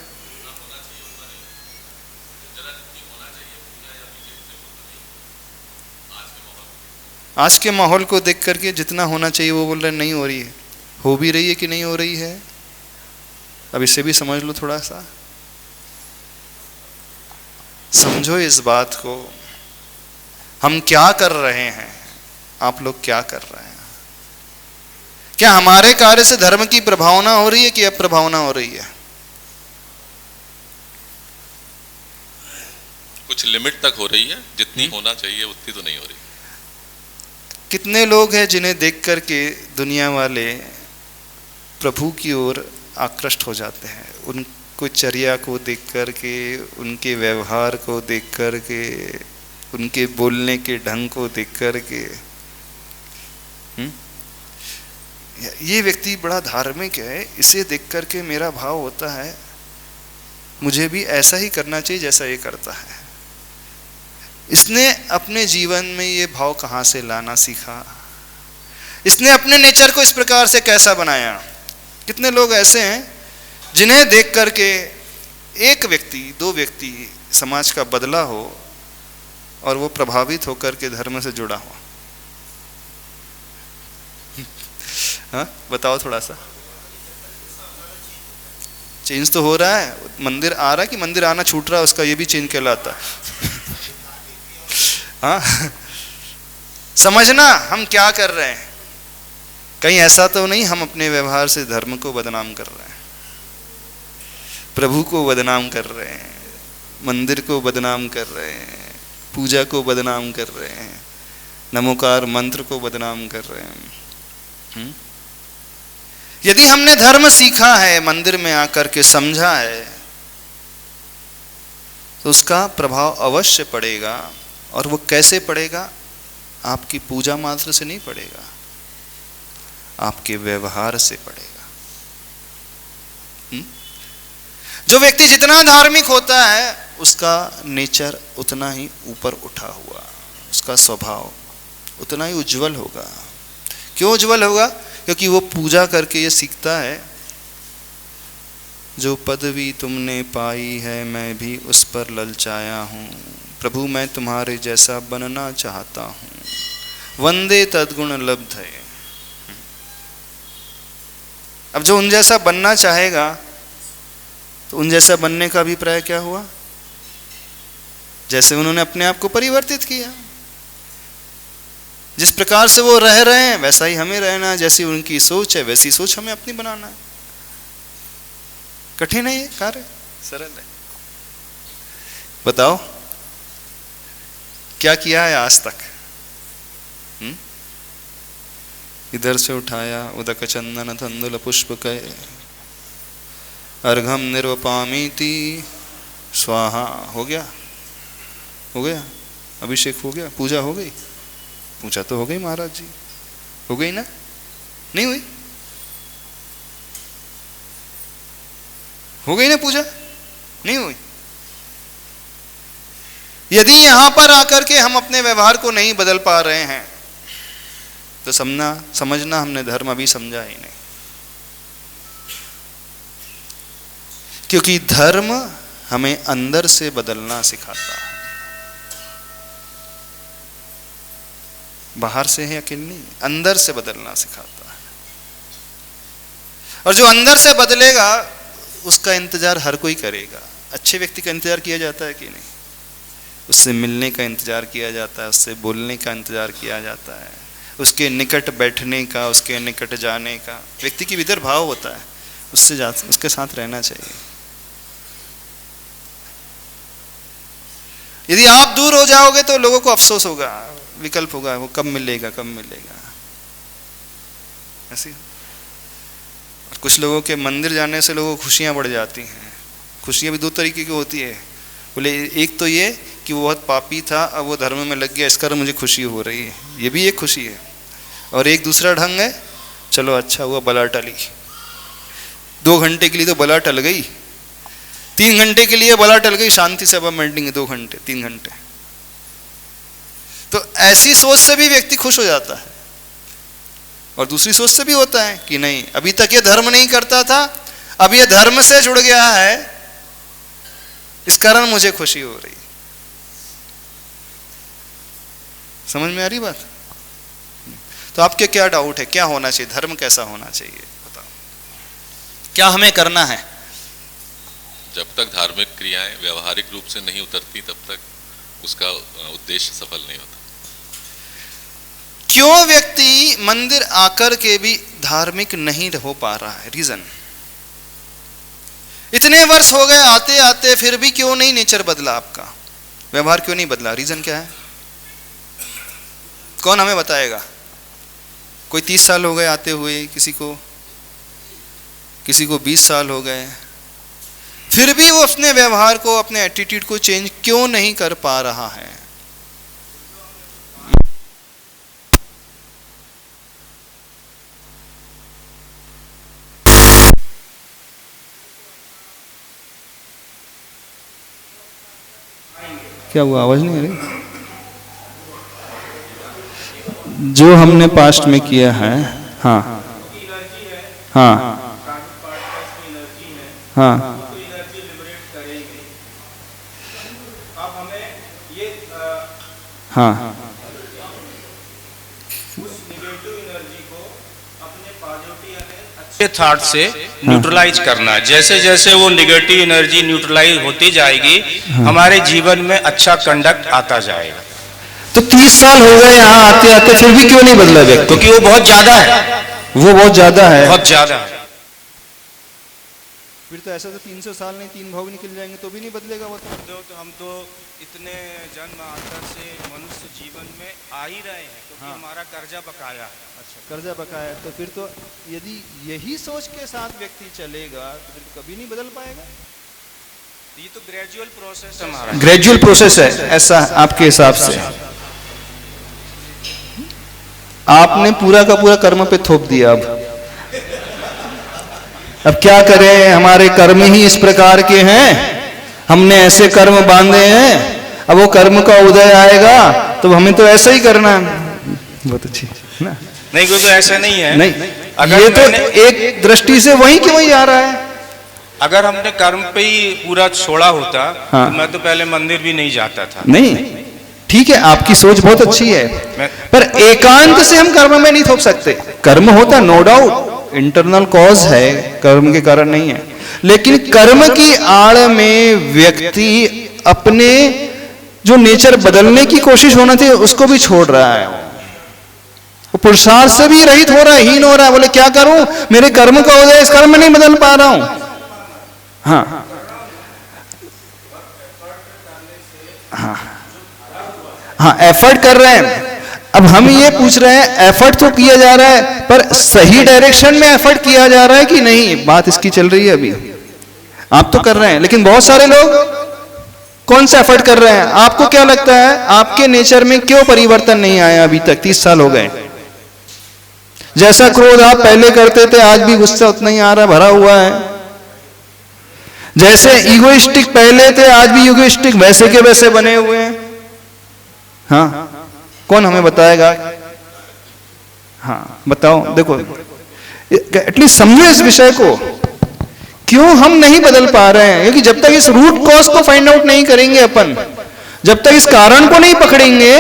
आज के माहौल को देख करके जितना होना चाहिए वो बोल रहे नहीं हो रही है। हो भी रही है कि नहीं हो रही है? अब इसे भी समझ लो, थोड़ा सा समझो इस बात को। हम क्या कर रहे हैं, आप लोग क्या कर रहे हैं? क्या हमारे कार्य से धर्म की प्रभावना हो रही है कि अप्रभावना हो रही है? कुछ लिमिट तक हो रही है, जितनी होना चाहिए उतनी तो नहीं हो रही। कितने लोग हैं जिन्हें देख करके दुनिया वाले प्रभु की ओर आकृष्ट हो जाते हैं उनको चर्या को देख कर के, उनके व्यवहार को देख कर के, उनके बोलने के ढंग को देख कर के। ये व्यक्ति बड़ा धार्मिक है, इसे देख कर के मेरा भाव होता है मुझे भी ऐसा ही करना चाहिए जैसा ये करता है। इसने अपने जीवन में ये भाव कहाँ से लाना सीखा, इसने अपने नेचर को इस प्रकार से कैसा बनाया। कितने लोग ऐसे हैं जिन्हें देख करके एक व्यक्ति, दो व्यक्ति समाज का बदला हो और वो प्रभावित होकर के धर्म से जुड़ा हो। हाँ बताओ थोड़ा सा। चेंज तो हो रहा है, मंदिर आ रहा है कि मंदिर आना छूट रहा है उसका, ये भी चेंज कहलाता है। हाँ समझना हम क्या कर रहे हैं, कहीं ऐसा तो नहीं हम अपने व्यवहार से धर्म को बदनाम कर रहे हैं, प्रभु को बदनाम कर रहे हैं, मंदिर को बदनाम कर रहे हैं, पूजा को बदनाम कर रहे हैं, नमोकार मंत्र को बदनाम कर रहे हैं। यदि हमने धर्म सीखा है, मंदिर में आकर के समझा है, तो उसका प्रभाव अवश्य पड़ेगा। और वो कैसे पड़ेगा? आपकी पूजा मात्र से नहीं पड़ेगा, आपके व्यवहार से पड़ेगा। जो व्यक्ति जितना धार्मिक होता है उसका नेचर उतना ही ऊपर उठा हुआ, उसका स्वभाव उतना ही उज्जवल होगा। क्यों उज्जवल होगा? क्योंकि वो पूजा करके ये सीखता है, जो पदवी तुमने पाई है मैं भी उस पर ललचाया हूँ, प्रभु मैं तुम्हारे जैसा बनना चाहता हूँ, वंदे तद्गुण लब्धये। अब जो उन जैसा बनना चाहेगा तो उन जैसा बनने का अभिप्राय क्या हुआ? जैसे उन्होंने अपने आप को परिवर्तित किया, जिस प्रकार से वो रह रहे हैं वैसा ही हमें रहना है, जैसी उनकी सोच है वैसी सोच हमें अपनी बनाना है। कठिन है ये कार्य, सरल है। बताओ क्या किया है आज तक? इधर से उठाया उदक चंदन तंदुल पुष्प कय, अर्घम निर्वपामीति स्वाहा। हो गया, हो गया, अभिषेक हो गया, पूजा हो गई। पूजा तो हो गई महाराज जी, हो गई ना? नहीं हुई? हो गई ना पूजा? नहीं हुई? यदि यहां पर आकर के हम अपने व्यवहार को नहीं बदल पा रहे हैं तो समझना हमने धर्म अभी समझा ही नहीं। क्योंकि धर्म हमें अंदर से बदलना सिखाता है, बाहर से है अकेले नहीं, अंदर से बदलना सिखाता है। और जो अंदर से बदलेगा उसका इंतजार हर कोई करेगा। अच्छे व्यक्ति का इंतजार किया जाता है कि नहीं? उससे मिलने का इंतजार किया जाता है, उससे बोलने का इंतजार किया जाता है, उसके निकट बैठने का, उसके निकट जाने का। व्यक्ति की भीतर भाव होता है, उसके साथ रहना चाहिए। यदि आप दूर हो जाओगे तो लोगों को अफसोस होगा, विकल्प होगा, वो कब मिलेगा कब मिलेगा, ऐसी। कुछ लोगों के मंदिर जाने से लोगों को खुशियां बढ़ जाती हैं। खुशियां भी दो तरीके की होती है। बोले एक तो ये कि वो बहुत पापी था, अब वो धर्म में लग गया, इस कारण मुझे खुशी हो रही है, ये भी एक खुशी है। और एक दूसरा ढंग है, चलो अच्छा हुआ बला टली, 2 घंटे के लिए तो बला टल गई, 3 घंटे के लिए बला टल गई, शांति से अब बैठेंगे 2 घंटे 3 घंटे। तो ऐसी सोच से भी व्यक्ति खुश हो जाता है। और दूसरी सोच से भी होता है कि नहीं, अभी तक ये धर्म नहीं करता था, अब ये धर्म से जुड़ गया है, इस कारण मुझे खुशी हो रही। समझ में आ रही बात? तो आपके क्या डाउट है, क्या होना चाहिए, धर्म कैसा होना चाहिए, बताओ क्या हमें करना है? जब तक धार्मिक क्रियाएं व्यवहारिक रूप से नहीं उतरती तब तक उसका उद्देश्य सफल नहीं होता। क्यों व्यक्ति मंदिर आकर के भी धार्मिक नहीं हो पा रहा है? रीजन, इतने वर्ष हो गए आते आते, फिर भी क्यों नहीं नेचर बदला, आपका व्यवहार क्यों नहीं बदला? रीजन क्या है? कौन हमें बताएगा? कोई 30 साल हो गए आते हुए, किसी को किसी को 20 साल हो गए, फिर भी वो अपने व्यवहार को, अपने एटीट्यूड को चेंज क्यों नहीं कर पा रहा है? क्या हुआ, आवाज नहीं आ रही? जो हमने पास्ट में किया है, हाँ हाँ हाँ, हाँ, अच्छे थॉट से न्यूट्रलाइज करना है। जैसे जैसे वो निगेटिव एनर्जी न्यूट्रलाइज होती जाएगी, हमारे जीवन में अच्छा कंडक्ट आता जाएगा। तो 30 साल हो गए यहाँ आते आते, फिर भी क्यों नहीं बदला व्यक्ति? क्योंकि वो बहुत ज्यादा है, वो बहुत ज्यादा है, बहुत ज्यादा है। फिर तो ऐसा तो 300 साल नहीं, 3 भोग निकल जाएंगे तो भी नहीं बदलेगा वो तो हम तो इतने जन्म आंतर से मनुष्य जीवन में आ ही रहे हैं, क्योंकि हाँ। हमारा कर्जा बकाया है। अच्छा, कर्जा बकाया, तो फिर तो यदि यही सोच के साथ व्यक्ति चलेगा तो फिर तो कभी नहीं बदल पाएगा। ये तो ग्रेजुअल प्रोसेस है हमारा, ग्रेजुअल प्रोसेस है ऐसा आपके हिसाब से? आपने पूरा का पूरा कर्म पे थोप दिया। अब क्या करें, हमारे कर्म ही इस प्रकार के हैं, हमने ऐसे कर्म बांधे हैं, अब वो कर्म का उदय आएगा तो हमें तो ऐसा ही करना है। बहुत अच्छी ना? नहीं, क्योंकि ऐसा नहीं है। नहीं, अगर ये तो एक दृष्टि से वही की वही आ रहा है। अगर हमने कर्म पे ही पूरा छोड़ा होता, हाँ। तो मैं तो पहले मंदिर भी नहीं जाता था। नहीं, ठीक है, आपकी सोच बहुत अच्छी है, पर एकांत से हम कर्म में नहीं थोप सकते। कर्म होता नो डाउट, इंटरनल कॉज है, कर्म के कारण नहीं है, लेकिन कर्म की आड़ में व्यक्ति अपने जो नेचर बदलने की कोशिश होना थी उसको भी छोड़ रहा है। वो पुरुषार्थ से भी रहित हो रहा है, हीन हो रहा है। बोले क्या करूं, मेरे कर्म का उदय इस कर्म में नहीं बदल पा रहा हूं। हाँ हाँ हाँ, एफर्ट कर रहे हैं। अब हम ये पूछ रहे हैं, एफर्ट तो किया जा रहा है, पर सही डायरेक्शन में एफर्ट किया जा रहा है कि नहीं, बात इसकी चल रही है अभी। आप तो कर रहे हैं, लेकिन बहुत सारे लोग कौन सा एफर्ट कर रहे हैं? आपको क्या लगता है, आपके नेचर में क्यों परिवर्तन नहीं आया अभी तक? 30 साल हो गए, जैसा क्रोध आप पहले करते थे आज भी गुस्सा उतना ही आ रहा, भरा हुआ है। जैसे ईगोइस्टिक पहले थे आज भी ईगोइस्टिक वैसे के वैसे बने हुए हैं। हाँ, कौन हमें बताएगा? हाँ बताओ, देखो एटलीस्ट समझो इस विषय को, क्यों हम नहीं बदल पा रहे हैं? क्योंकि जब तक इस रूट कॉज को फाइंड आउट नहीं करेंगे अपन, जब तक इस कारण को नहीं पकड़ेंगे,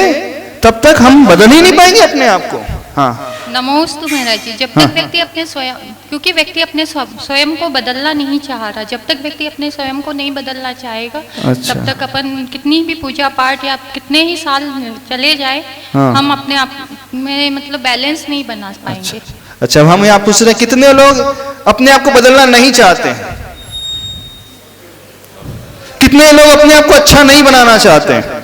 तब तक हम बदल ही नहीं पाएंगे अपने आप को। हाँ, नमोस्तु महाराज जी। जब तक व्यक्ति अपने स्वयं, क्योंकि व्यक्ति अपने स्वयं को बदलना नहीं चाह रहा, जब तक व्यक्ति अपने स्वयं को नहीं बदलना चाहेगा, अच्छा। तब तक अपन कितनी भी पूजा पाठ या कितने ही साल चले जाए, हाँ। हम अपने आप में मतलब बैलेंस नहीं बना पाएंगे। अच्छा, हम यहाँ पूछ रहे हैं कितने लोग अपने आप को बदलना नहीं चाहते हैं? कितने लोग अपने आप को अच्छा नहीं बनाना चाहते हैं?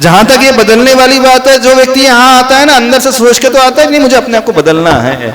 जहां तक ये बदलने वाली बात है, जो व्यक्ति यहाँ आता है ना, अंदर से सोच के तो आता है नहीं मुझे अपने आप को बदलना है,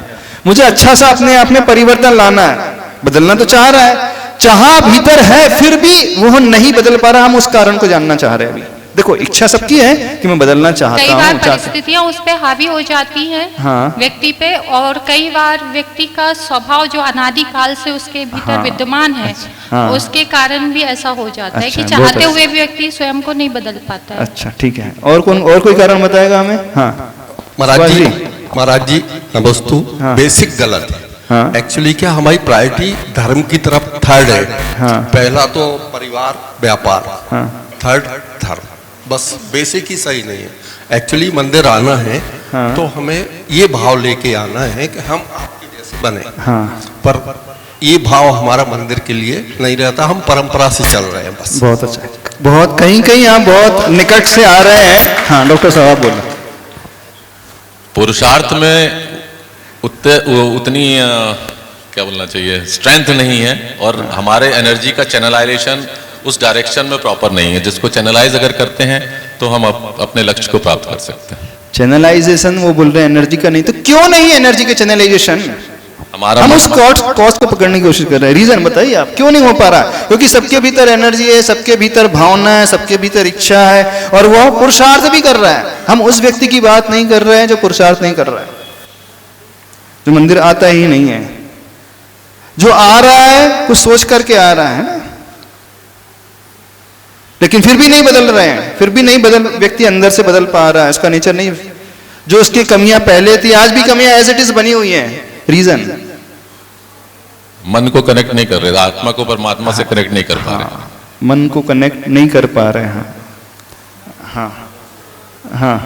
मुझे अच्छा सा अपने आप में परिवर्तन लाना है, बदलना तो चाह रहा है, चाह भीतर है, फिर भी वो नहीं बदल पा रहा। हम उस कारण को जानना चाह रहे हैं अभी। देखो, इच्छा सबकी है कि मैं बदलना चाहता हूँ। कई बार परिस्थितियां उस पे हावी हो जाती हैं, हाँ। व्यक्ति पे, और कई बार व्यक्ति का स्वभाव जो अनादि काल से उसके भीतर हाँ। विद्यमान है, हाँ। उसके कारण भी ऐसा हो जाता है कि अच्छा, चाहते बहुत हुए भी व्यक्ति स्वयं को नहीं बदल पाता है। अच्छा, ठीक है। और कोई कारण बताएगा हमें? हाँ महाराज जी नमस्तु। हाँ। बेसिक गलत है। हाँ। एक्चुअली क्या हमारी प्रायोरिटी धर्म की तरफ थर्ड है। हाँ। पहला तो परिवार व्यापार, हाँ। थर्ड धर्म, बस बेसिक ही सही नहीं है। एक्चुअली मंदिर आना है, हाँ। तो हमें ये भाव लेके आना है कि हम आपके जैसे बने। हाँ। पर ये भाव हमारा मंदिर के लिए नहीं रहता, हम परंपरा से चल रहे हैं बस। बहुत अच्छा, बहुत कहीं आप बहुत निकट से आ रहे हैं। हाँ डॉक्टर साहब बोलो। पुरुषार्थ में उतनी क्या बोलना चाहिए, स्ट्रेंथ नहीं है, और हमारे एनर्जी का चैनलाइजेशन उस डायरेक्शन में प्रॉपर नहीं है, जिसको चैनलाइज अगर करते हैं तो हम अपने लक्ष्य को प्राप्त कर सकते हैं। चैनलाइजेशन वो बोल रहे हैं एनर्जी का नहीं, तो क्यों नहीं एनर्जी के चैनलाइजेशन? हमारा हम उस कॉज को पकड़ने की कोशिश कर रहे हैं। रीजन बताइए आप, क्यों नहीं हो पा रहा है? क्योंकि सबके भीतर एनर्जी है, सबके भीतर भावना है, सबके भीतर इच्छा है, और वह पुरुषार्थ भी कर रहा है। हम उस व्यक्ति की बात नहीं कर रहे हैं जो पुरुषार्थ नहीं कर रहा है, जो मंदिर आता ही नहीं है। जो आ रहा है कुछ सोच करके आ रहा है ना, लेकिन फिर भी नहीं बदल रहे हैं, फिर भी नहीं बदल, व्यक्ति अंदर से बदल पा रहा है, उसका नेचर नहीं, जो उसकी कमियां पहले थी आज भी कमियां एज इट इज बनी हुई हैं। रीजन मन को कनेक्ट नहीं कर रहे, आत्मा को परमात्मा से कनेक्ट नहीं कर पा रहे, मन को कनेक्ट नहीं कर पा रहे हैं। हाँ हाँ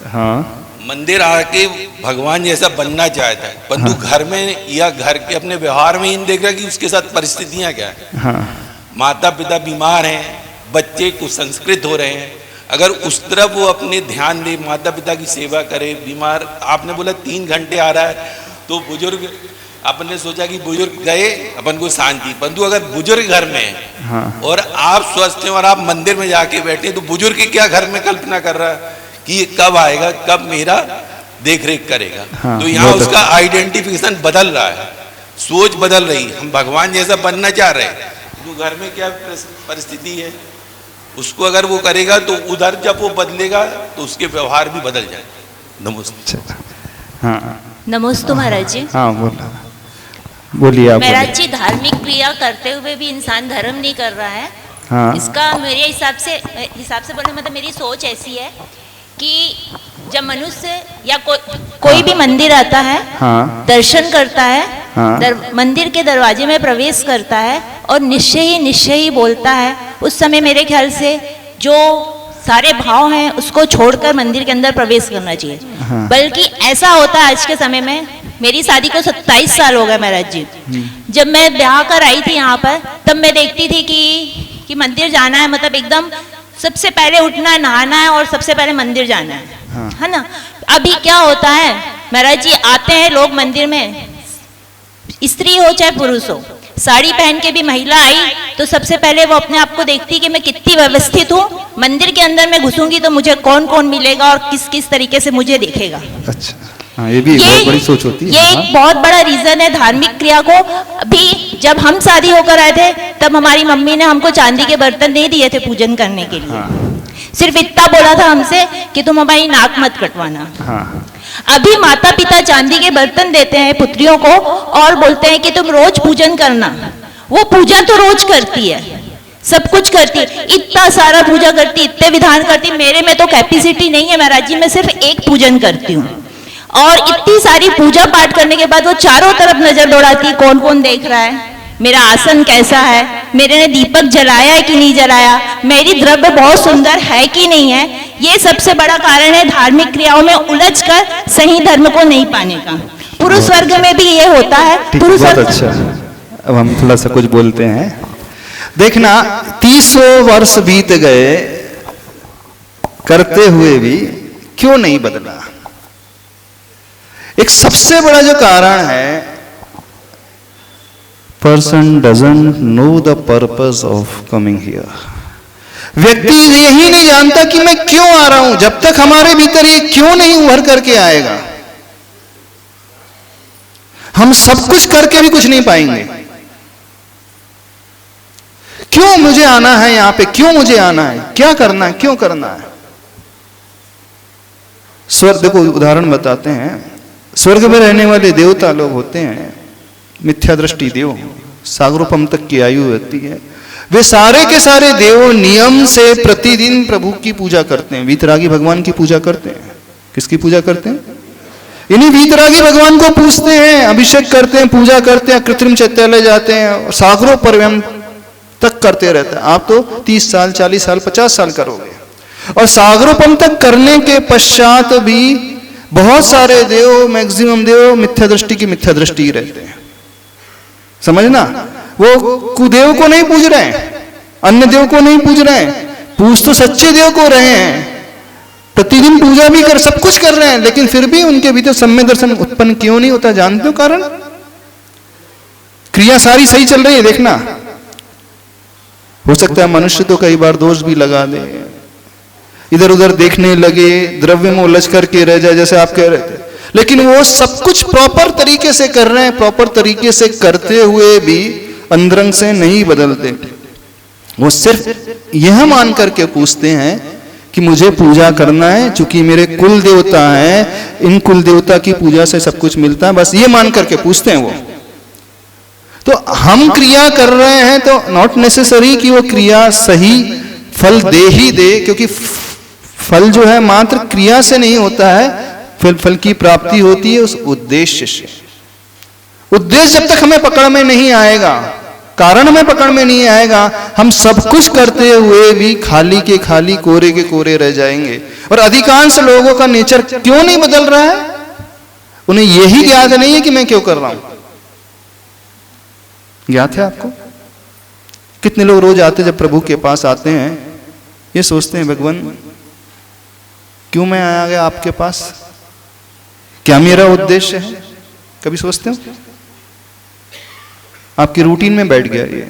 हाँ मंदिर आके भगवान जैसा बनना चाहता है, परंतु घर में या घर के अपने व्यवहार में इन देख रहा है कि उसके साथ परिस्थितियां क्या है। हाँ माता पिता बीमार हैं, बच्चे कुसंस्कृत हो रहे हैं, अगर उस तरफ वो अपने ध्यान दे, माता पिता की सेवा करे। बीमार आपने बोला 3 घंटे आ रहा है, तो बुजुर्ग आपने सोचा कि बुजुर्ग गए अपन को शांति, परंतु अगर बुजुर्ग घर में है हाँ। और आप स्वस्थ हैं और आप मंदिर में जाके बैठे, तो बुजुर्ग की क्या घर में कल्पना कर रहा है कि ये कब आएगा, कब मेरा देख रेख करेगा। हाँ, तो यहाँ उसका आइडेंटिफिकेशन बदल रहा है, सोच बदल रही। हम भगवान जैसा बनना चाह रहे हैं, तो घर में क्या परिस्थिति है उसको अगर वो करेगा, तो उधर जब वो बदलेगा तो उसके व्यवहार भी बदल जाएगा। नमस्ते। हाँ नमस्ते महाराज जी। हाँ बोलिए आप। महाराज जी, धार्मिक क्रिया करते हुए भी इंसान धर्म नहीं कर रहा है। हाँ। इसका मेरे हिसाब से बोलने मतलब मेरी सोच ऐसी है कि जब मनुष्य या कोई भी मंदिर आता है, हाँ। दर्शन करता है, हाँ। मंदिर के दरवाजे में प्रवेश करता है और निश्चय ही बोलता है, उस समय मेरे ख्याल से जो सारे भाव हैं उसको छोड़कर मंदिर के अंदर प्रवेश करना चाहिए। हाँ। बल्कि ऐसा होता है आज के समय में, मेरी शादी को 27 साल हो गए महाराज जी। जब मैं ब्याह कर आई थी यहाँ पर, तब मैं देखती थी कि मंदिर जाना है मतलब एकदम सबसे पहले उठना है, नहाना है और सबसे पहले मंदिर जाना है। हाँ। है ना? अभी क्या होता है महाराज जी, आते हैं लोग मंदिर में, स्त्री हो चाहे पुरुष हो, साड़ी पहन के भी महिला आई तो सबसे पहले वो अपने आप को देखती कि मैं कितनी व्यवस्थित हूँ, मंदिर के अंदर मैं घुसूंगी तो मुझे कौन कौन मिलेगा और किस किस तरीके से मुझे देखेगा। अच्छा हाँ, ये भी एक बहुत बड़ी सोच होती है। ये एक बहुत बड़ा रीजन है धार्मिक क्रिया को। अभी जब हम शादी होकर आए थे तब हमारी मम्मी ने हमको चांदी के बर्तन नहीं दिए थे पूजन करने के लिए। हाँ। सिर्फ इतना बोला था हमसे कि तुम हमारी नाक मत कटवाना। हाँ। अभी माता पिता चांदी के बर्तन देते हैं पुत्रियों को और बोलते हैं कि तुम रोज पूजन करना। वो पूजा तो रोज करती है, सब कुछ करती है, इतना सारा पूजा करती, इतने विधान करती। मेरे में तो कैपेसिटी नहीं है महाराज जी, मैं सिर्फ एक पूजन करती हूँ। और इतनी सारी पूजा पाठ करने के बाद वो चारों तरफ नजर दौड़ाती, कौन कौन देख रहा है, मेरा आसन कैसा है, मेरे ने दीपक जलाया है कि नहीं जलाया, मेरी द्रव्य बहुत सुंदर है कि नहीं है। ये सबसे बड़ा कारण है धार्मिक क्रियाओं में उलझकर सही धर्म को नहीं पाने का। पुरुष वर्ग में भी ये होता है। पुरुष बहुत वर्ग अच्छा। अब हम थोड़ा सा कुछ बोलते हैं। देखना 30 वर्ष बीत गए करते हुए भी क्यों नहीं बदला? एक सबसे बड़ा जो कारण है, person doesn't know the purpose of coming here. व्यक्ति यही नहीं जानता कि मैं क्यों आ रहा हूं। जब तक हमारे भीतर ये क्यों नहीं उभर करके आएगा, हम सब कुछ करके भी कुछ नहीं पाएंगे। क्यों मुझे आना है यहां पे, क्यों मुझे आना है, क्या करना है, क्यों करना है। स्वर्ग, देखो उदाहरण बताते हैं, स्वर्ग में रहने वाले देवता लोग होते हैं, मिथ्या दृष्टि देव, सागरोपम तक की आयु रहती है। वे सारे के सारे देव नियम से प्रतिदिन प्रभु की पूजा करते हैं, वीतरागी भगवान की पूजा करते हैं। किसकी पूजा करते हैं? इन्हीं वीतरागी भगवान को पूजते हैं, अभिषेक करते हैं, पूजा करते हैं, कृत्रिम चैत्यालय जाते हैं और सागरों पर तक करते रहते हैं। आप तो 30 साल 40 साल 50 साल करोगे। और सागरोपम तक करने के पश्चात भी बहुत सारे देव, मैक्सिमम देव मिथ्या दृष्टि की मिथ्या दृष्टि रहते हैं। समझना, वो कुदेव को नहीं पूज रहे हैं, अन्य देव को नहीं पूज रहे हैं, पूज तो सच्चे देव को रहे हैं, प्रतिदिन पूजा भी कर, सब कुछ कर रहे हैं, लेकिन फिर भी उनके भीतर सम्यक दर्शन उत्पन्न क्यों नहीं होता? जानते हो कारण? क्रिया सारी सही चल रही है। देखना, हो सकता है मनुष्य तो कई बार दोष भी लगा दे, इधर उधर देखने लगे, द्रव्य में उलझ करके रह जाए, जैसे आप कह रहे थे। लेकिन वो सब कुछ प्रॉपर तरीके से कर रहे हैं, प्रॉपर तरीके से करते हुए भी अंतरंग से नहीं बदलते। वो सिर्फ यह मान करके पूछते हैं कि मुझे पूजा करना है, चूंकि मेरे कुल देवता हैं, इन कुल देवता की पूजा से सब कुछ मिलता है, बस ये मान करके पूछते हैं वो। तो हम क्रिया कर रहे हैं तो नॉट नेसेसरी कि वो क्रिया सही फल दे ही दे, क्योंकि फल जो है मात्र क्रिया से नहीं होता है, फिर फल की प्राप्ति होती है उस उद्देश्य से। उद्देश्य जब तक हमें पकड़ में नहीं आएगा, कारण में पकड़ में नहीं आएगा, हम सब कुछ करते हुए भी खाली के खाली, कोरे के कोरे रह जाएंगे। और अधिकांश लोगों का नेचर क्यों नहीं बदल रहा है? उन्हें यही ज्ञात नहीं है कि मैं क्यों कर रहा हूं। ज्ञात है आपको? कितने लोग रोज आते जब प्रभु के पास आते हैं, ये सोचते हैं भगवान क्यों मैं आया गया आपके पास, क्या मेरा उद्देश्य है? कभी सोचते हो? आपकी रूटीन में बैठ गया ये,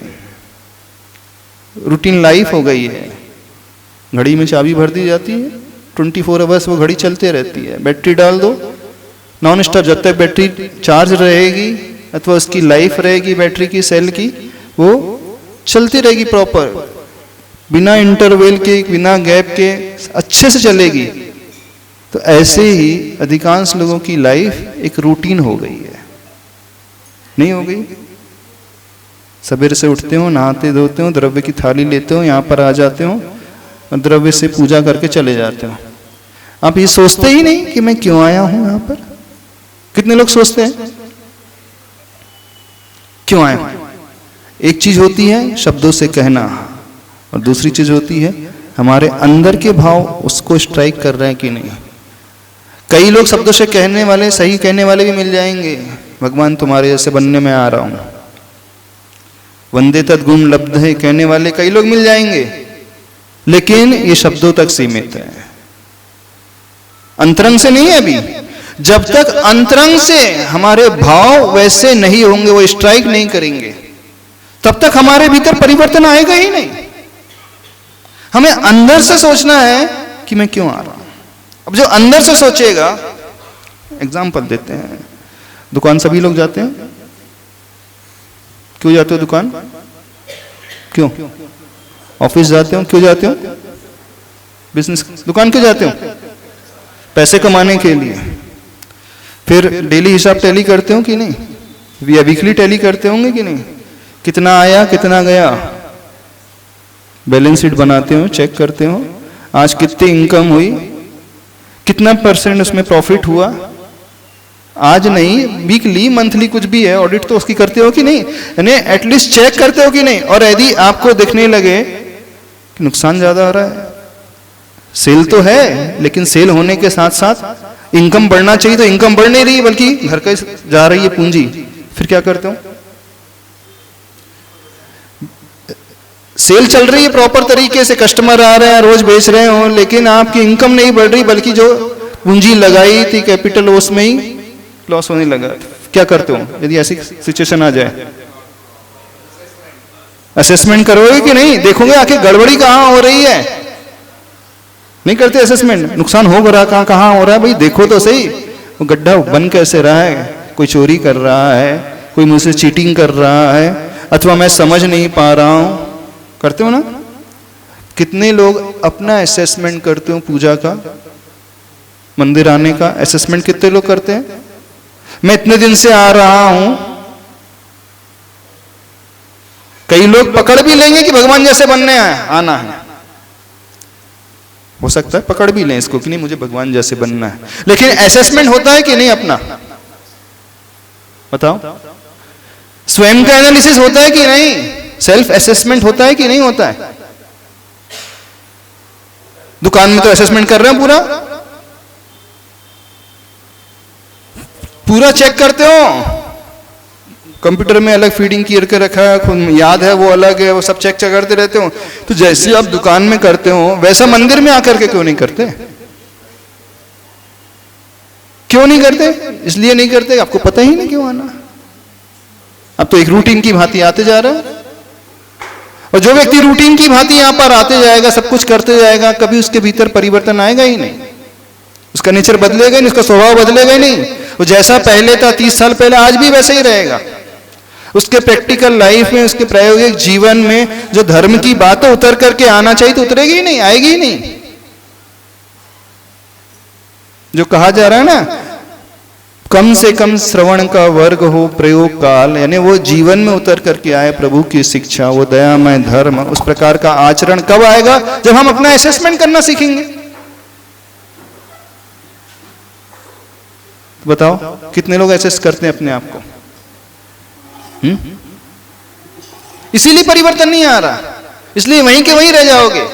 रूटीन लाइफ हो गई है। घड़ी में चाबी भर दी जाती है, 24 आवर्स वो घड़ी चलते रहती है। बैटरी डाल दो नॉन स्टॉप, जब तक बैटरी चार्ज रहेगी अथवा उसकी लाइफ रहेगी बैटरी की, सेल की, वो चलती रहेगी प्रॉपर, बिना इंटरवेल के, बिना गैप के अच्छे से चलेगी। तो ऐसे ही अधिकांश लोगों की लाइफ एक रूटीन हो गई है, नहीं हो गई? सवेरे से उठते हो, नहाते धोते हो, द्रव्य की थाली लेते हो, यहाँ पर आ जाते हो और द्रव्य से पूजा करके चले जाते हो। आप ये सोचते ही नहीं कि मैं क्यों आया हूं यहाँ पर। कितने लोग सोचते हैं क्यों आए हूं? एक चीज होती है शब्दों से कहना, और दूसरी चीज होती है हमारे अंदर के भाव उसको स्ट्राइक कर रहे हैं कि नहीं। कई लोग शब्दों से कहने वाले, सही कहने वाले भी मिल जाएंगे, भगवान तुम्हारे जैसे बनने में आ रहा हूं, वंदे तद्गुण लब्ध है कहने वाले कई लोग मिल जाएंगे, लेकिन ये शब्दों तक सीमित है, अंतरंग से नहीं है। अभी जब तक अंतरंग से हमारे भाव वैसे नहीं होंगे, वो स्ट्राइक नहीं करेंगे, तब तक हमारे भीतर परिवर्तन आएगा ही नहीं। हमें अंदर से सोचना है कि मैं क्यों आ रहा हूं। अब जो अंदर से सोचेगा, एग्जाम्पल देते हैं, दुकान सभी लोग जाते हैं, क्यों जाते हो दुकान? क्यों? ऑफिस जाते हो, क्यों जाते हो? बिजनेस, दुकान क्यों जाते हो? पैसे कमाने के लिए। फिर डेली हिसाब टैली करते हो कि नहीं? या वीकली टैली करते होंगे कि नहीं? कितना आया कितना गया, बैलेंस शीट बनाते हो, चेक करते हो, आज कितनी इनकम हुई, कितना % उसमें प्रॉफिट हुआ। आज नहीं, वीकली मंथली कुछ भी है, ऑडिट तो उसकी करते हो कि नहीं, यानी एटलीस्ट चेक करते हो कि नहीं। और यदि आपको दिखने लगे कि नुकसान ज्यादा हो रहा है, सेल तो है लेकिन सेल होने के साथ साथ इनकम बढ़ना चाहिए, तो इनकम बढ़ नहीं रही बल्कि घर का जा रही है पूंजी, फिर क्या करते हो? सेल चल रही है प्रॉपर तरीके से, कस्टमर आ रहे हैं, रोज बेच रहे हो, लेकिन आपकी इनकम नहीं बढ़ रही, बल्कि जो पूंजी लगाई थी कैपिटल उसमें ही लॉस होने लगा। क्या करते हो यदि ऐसी सिचुएशन आ जाए? असेसमेंट करोगे कि नहीं? देखोगे आखिर गड़बड़ी कहां हो रही है? नहीं करते असेसमेंट, नुकसान हो रहा कहां हो रहा है, भाई देखो तो सही, वो गड्ढा बन कैसे रहा है, कोई चोरी कर रहा है, कोई मुझसे चीटिंग कर रहा है, अथवा मैं समझ नहीं पा रहा हूं। करते हो ना? कितने लोग अपना असेसमेंट करते हो? पूजा का, मंदिर आने का असेसमेंट कितने लोग करते हैं? मैं इतने दिन से आ रहा हूं, कई लोग पकड़ भी लेंगे कि भगवान जैसे बनने आना है, हो सकता है पकड़ भी लें इसको कि नहीं मुझे भगवान जैसे बनना है, लेकिन असेसमेंट होता है कि नहीं अपना? बताओ, स्वयं का एनालिसिस होता है कि नहीं? सेल्फ असेसमेंट होता है कि नहीं होता है? दुकान में तो असेसमेंट कर रहे हैं, पूरा चेक करते हो, कंप्यूटर में अलग फीडिंग करके रखा है, खुद याद है वो अलग है, वो सब चेक करते रहते हो। तो जैसे आप दुकान में करते हो वैसा मंदिर में आकर के क्यों नहीं करते? क्यों नहीं करते? इसलिए नहीं करते आपको पता ही नहीं क्यों आना। अब तो एक रूटीन की भांति आते जा रहा है, और जो व्यक्ति रूटीन की भांति यहां पर आते जाएगा, सब कुछ करते जाएगा, कभी उसके भीतर परिवर्तन आएगा ही नहीं, उसका नेचर बदलेगा नहीं, उसका स्वभाव बदलेगा ही नहीं। वो जैसा पहले था 30 साल पहले, आज भी वैसा ही रहेगा। उसके प्रैक्टिकल लाइफ में, उसके प्रायोगिक जीवन में जो धर्म की बातें उतर करके आना चाहिए तो उतरेगी ही नहीं, आएगी ही नहीं। जो कहा जा रहा है ना, कम से कम श्रवण का वर्ग हो प्रयोग काल, यानी वो जीवन में उतर करके आए प्रभु की शिक्षा, वो दयामय धर्म, उस प्रकार का आचरण कब आएगा? जब हम अपना असेसमेंट करना सीखेंगे। बताओ कितने लोग असेस करते हैं अपने आप को? इसीलिए परिवर्तन नहीं आ रहा, इसलिए वहीं के वहीं रह जाओगे।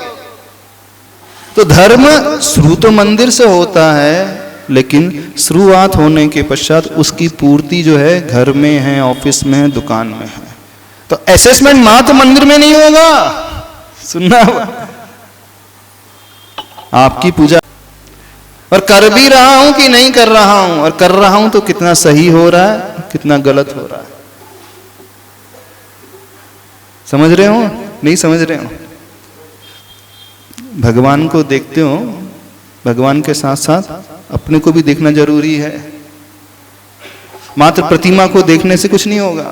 तो धर्म शुरू तो मंदिर से होता है, लेकिन शुरुआत होने के पश्चात उसकी पूर्ति जो है घर में है, ऑफिस में है, दुकान में है। तो असेसमेंट मात्र मंदिर में नहीं होगा, सुनना, आपकी पूजा और कर भी रहा हूं कि नहीं कर रहा हूं, और कर रहा हूं तो कितना सही हो रहा है, कितना गलत हो रहा है। समझ रहे हो? नहीं समझ रहे हो? भगवान को देखते हो, भगवान के साथ साथ अपने को भी देखना जरूरी है। मात्र प्रतिमा को देखने से कुछ नहीं होगा,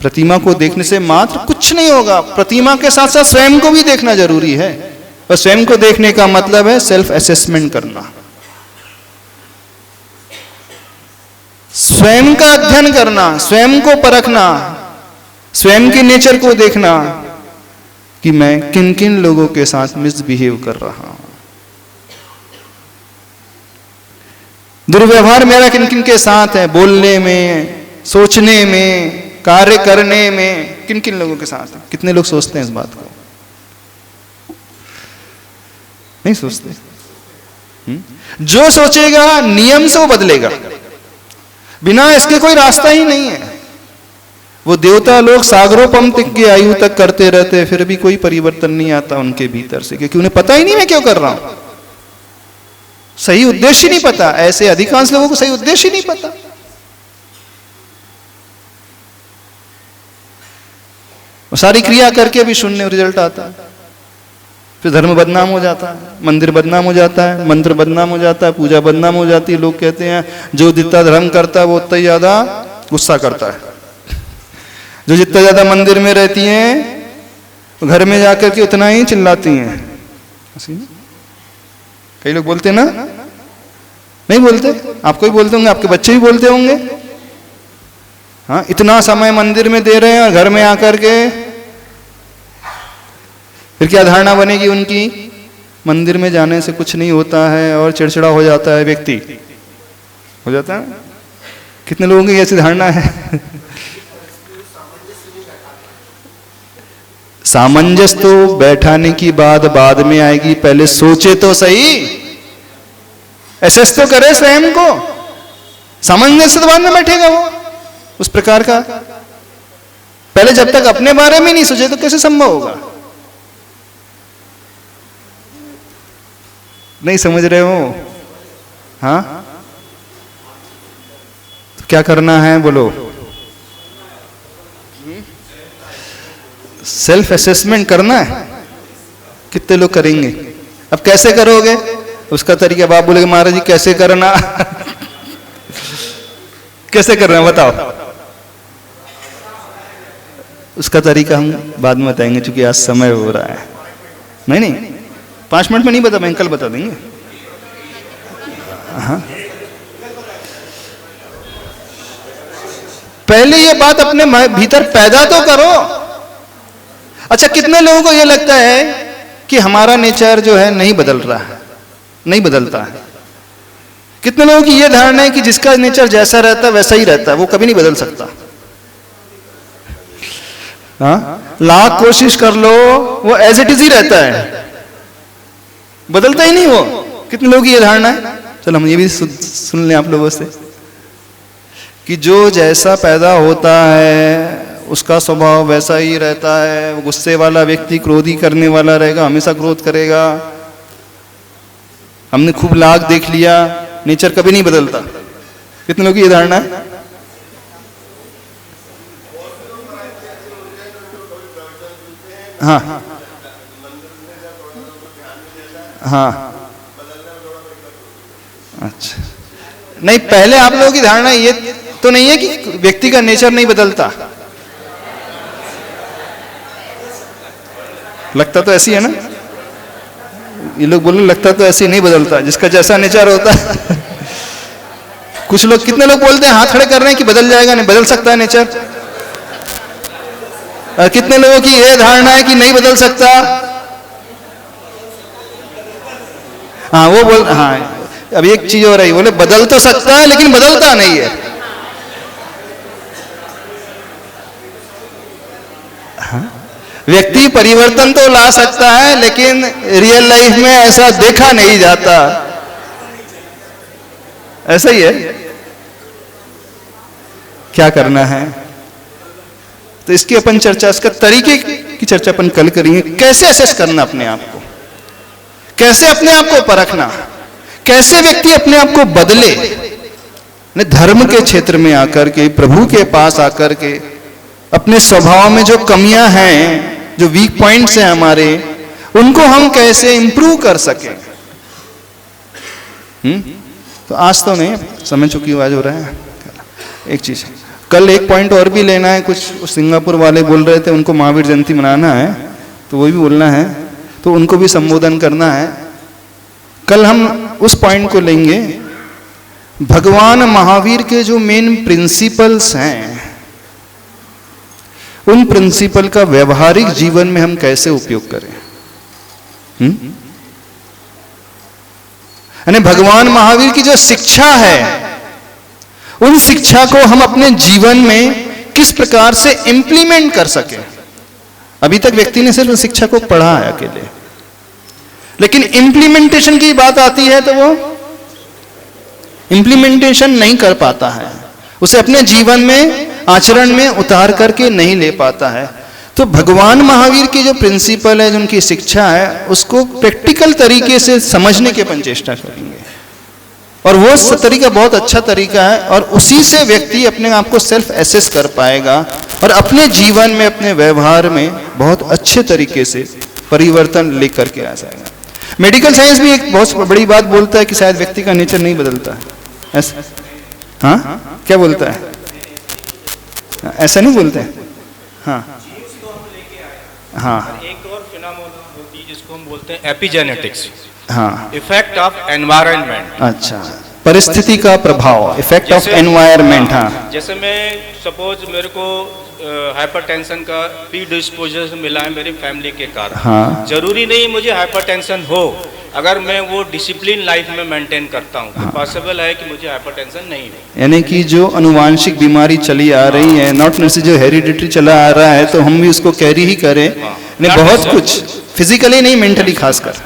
प्रतिमा को देखने से मात्र कुछ नहीं होगा, प्रतिमा के साथ साथ स्वयं को भी देखना जरूरी है। और स्वयं को देखने का मतलब है सेल्फ असेसमेंट करना, स्वयं का अध्ययन करना, स्वयं को परखना, स्वयं के नेचर को देखना कि मैं किन किन लोगों के साथ मिसबिहेव कर रहा हूं, दुर्व्यवहार मेरा किन किन के साथ है, बोलने में, सोचने में, कार्य करने में, किन किन लोगों के साथ है। कितने लोग सोचते हैं इस बात को? नहीं सोचते। जो सोचेगा नियम से वो बदलेगा, बिना इसके कोई रास्ता ही नहीं है। वो देवता लोग सागरोपम तक की आयु तक करते रहते, फिर भी कोई परिवर्तन नहीं आता उनके भीतर से, क्योंकि उन्हें पता ही नहीं मैं क्यों कर रहा हूं, सही उद्देश्य नहीं पता। ऐसे अधिकांश लोगों को सही उद्देश्य नहीं पता। सारी क्रिया करके भी शून्य रिजल्ट आता है, फिर धर्म बदनाम हो जाता है, मंदिर बदनाम हो जाता है, मंत्र बदनाम हो जाता है, पूजा बदनाम हो जाती है। लोग कहते हैं जो जितना धर्म करता है वो उतना ही ज्यादा गुस्सा करता है, जो जितना ज्यादा मंदिर में रहती हैं घर में जाकर के उतना ही चिल्लाती हैं। कई लोग बोलते ना, नहीं बोलते? आपको ही बोलते होंगे, आपके बच्चे भी बोलते होंगे। हाँ, इतना समय मंदिर में दे रहे हैं और घर में आकर के फिर क्या धारणा बनेगी उनकी? मंदिर में जाने से कुछ नहीं होता है और चिड़चिड़ा हो जाता है व्यक्ति, हो जाता है। कितने लोगों की ऐसी धारणा है? सामंजस्य तो बैठाने की बात बाद में आएगी, पहले सोचे तो सही, एसेस तो करे स्वयं को। सामंजस्य तो बाद में बैठेगा वो, उस प्रकार का। पहले जब तक अपने बारे में नहीं सोचे तो कैसे संभव होगा? नहीं समझ रहे हो? हाँ, तो क्या करना है बोलो? सेल्फ असेसमेंट करना है। कितने लोग करेंगे? अब कैसे करोगे उसका तरीका बाप बोलेगे महाराज जी कैसे करना कैसे करना बताओ। उसका तरीका हम बाद में बताएंगे, क्योंकि आज समय हो रहा है। नहीं 5 मिनट में नहीं बता पाएंगे, कल बता देंगे। हाँ, पहले ये बात अपने भीतर पैदा तो करो। अच्छा, कितने लोगों को ये लगता है कि हमारा नेचर जो है नहीं बदल रहा है, नहीं बदलता है। कितने लोगों की ये धारणा है कि जिसका नेचर जैसा रहता है वैसा ही रहता है, वो कभी नहीं बदल सकता। हाँ, लाख कोशिश कर लो वो एज इट इज ही रहता है, बदलता ही नहीं वो। कितने लोगों की ये धारणा है? चलो हम ये भी सुन लें आप लोगों से कि जो जैसा पैदा होता है उसका स्वभाव वैसा ही रहता है। गुस्से वाला व्यक्ति क्रोधी करने वाला रहेगा, हमेशा क्रोध करेगा। हमने खूब लाख देख लिया, नेचर कभी नहीं बदलता। कितने लोगों की ये धारणा है? हाँ हाँ, अच्छा, नहीं पहले आप लोगों की धारणा ये तो नहीं है कि व्यक्ति का नेचर नहीं बदलता, लगता तो ऐसी है ना, ये लोग बोले लगता तो ऐसे नहीं बदलता, जिसका जैसा नेचर होता है। कुछ लोग, कितने लोग बोलते हैं, हाथ खड़े कर रहे हैं कि बदल जाएगा, नहीं बदल सकता है नेचर। और कितने लोगों की यह धारणा है कि नहीं बदल सकता। हाँ वो बोल, हाँ अब एक चीज हो रही, बोले बदल तो सकता है लेकिन बदलता नहीं है। हाँ? व्यक्ति परिवर्तन तो ला सकता है लेकिन रियल लाइफ में ऐसा देखा नहीं जाता, ऐसा ही है। क्या करना है, तो इसकी अपन चर्चा, इसका तरीके की चर्चा अपन कल करेंगे। कैसे असेस करना अपने आप को, कैसे अपने आप को परखना, कैसे व्यक्ति अपने आप को बदले, धर्म के क्षेत्र में आकर के, प्रभु के पास आकर के अपने स्वभाव में जो कमियां हैं, जो वीक पॉइंट्स हैं हमारे, उनको हम कैसे इंप्रूव कर सकें। तो आज तो नहीं, समय चुकी आवाज हो रहा है। एक चीज कल एक पॉइंट और भी लेना है, कुछ सिंगापुर वाले बोल रहे थे उनको महावीर जयंती मनाना है, तो वो भी बोलना है, तो उनको भी संबोधन करना है। कल हम उस पॉइंट को लेंगे, भगवान महावीर के जो मेन प्रिंसिपल्स हैं, उन प्रिंसिपल का व्यवहारिक जीवन में हम कैसे उपयोग करें। यानी भगवान महावीर की जो शिक्षा है, उन शिक्षा को हम अपने जीवन में किस प्रकार से इंप्लीमेंट कर सकें। अभी तक व्यक्ति ने सिर्फ शिक्षा को पढ़ा है अकेले, लेकिन इंप्लीमेंटेशन की बात आती है तो वो इंप्लीमेंटेशन नहीं कर पाता है, उसे अपने जीवन में आचरण में उतार करके नहीं ले पाता है। तो भगवान महावीर की जो प्रिंसिपल है, जो उनकी शिक्षा है, उसको प्रैक्टिकल तरीके से समझने की अपन चेष्टा करेंगे, और वो तरीका बहुत अच्छा तरीका है, और उसी से व्यक्ति अपने आप को सेल्फ एसेस कर पाएगा और अपने जीवन में, अपने व्यवहार में बहुत अच्छे तरीके से परिवर्तन लेकर के आ जाएगा। मेडिकल साइंस भी एक बहुत बड़ी बात बोलता है कि शायद व्यक्ति का नेचर नहीं बदलता है, ऐसा? हाँ, क्या बोलता है? ऐसा नहीं बोलते हैं? हाँ हाँ, एक और फिनोमेना होती है जिसको हम बोलते हैं एपिजेनेटिक्स। हाँ, इफेक्ट ऑफ एनवायरनमेंट। अच्छा, परिस्थिति का प्रभाव, इफेक्ट ऑफ एनवायरनमेंट। हाँ, जैसे मैं सपोज मेरे को हाइपरटेंशन का प्रीडिस्पोजिशन मिला है मेरी फैमिली के कारण। हाँ, जरूरी नहीं मुझे हाइपरटेंशन हो, अगर मैं वो डिसिप्लिन लाइफ में मेंटेन करता हूँ तो पॉसिबल है कि मुझे हाइपरटेंशन नहीं हो। यानी कि जो अनुवांशिक बीमारी चली आ रही है, नॉट नेसेसरी जो हेरिडिटरी चला आ रहा है, तो हम भी उसको कैरी ही करें। नहीं, बहुत कुछ फिजिकली नहीं, मेंटली खासकर।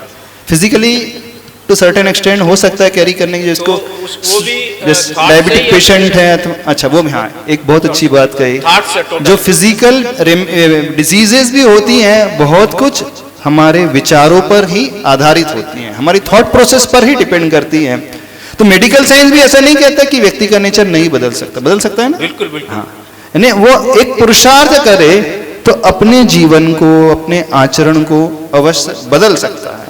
फिजिकली टू सर्टेन एक्सटेंड हो सकता है कैरी करने की, जिसको डायबिटिक पेशेंट है तो अच्छा, वो भी। हाँ, एक बहुत अच्छी बात कही, जो फिजिकल डिजीजेस भी होती हैं, बहुत कुछ हमारे विचारों पर ही आधारित होती हैं, हमारी थॉट प्रोसेस पर ही डिपेंड करती हैं। तो मेडिकल साइंस भी ऐसा नहीं कहता कि व्यक्ति का नेचर नहीं बदल सकता, बदल सकता है ना। बिल्कुल बिल्कुल। हाँ, यानी वो एक पुरुषार्थ करे तो अपने जीवन को, अपने आचरण को अवश्य बदल सकता है।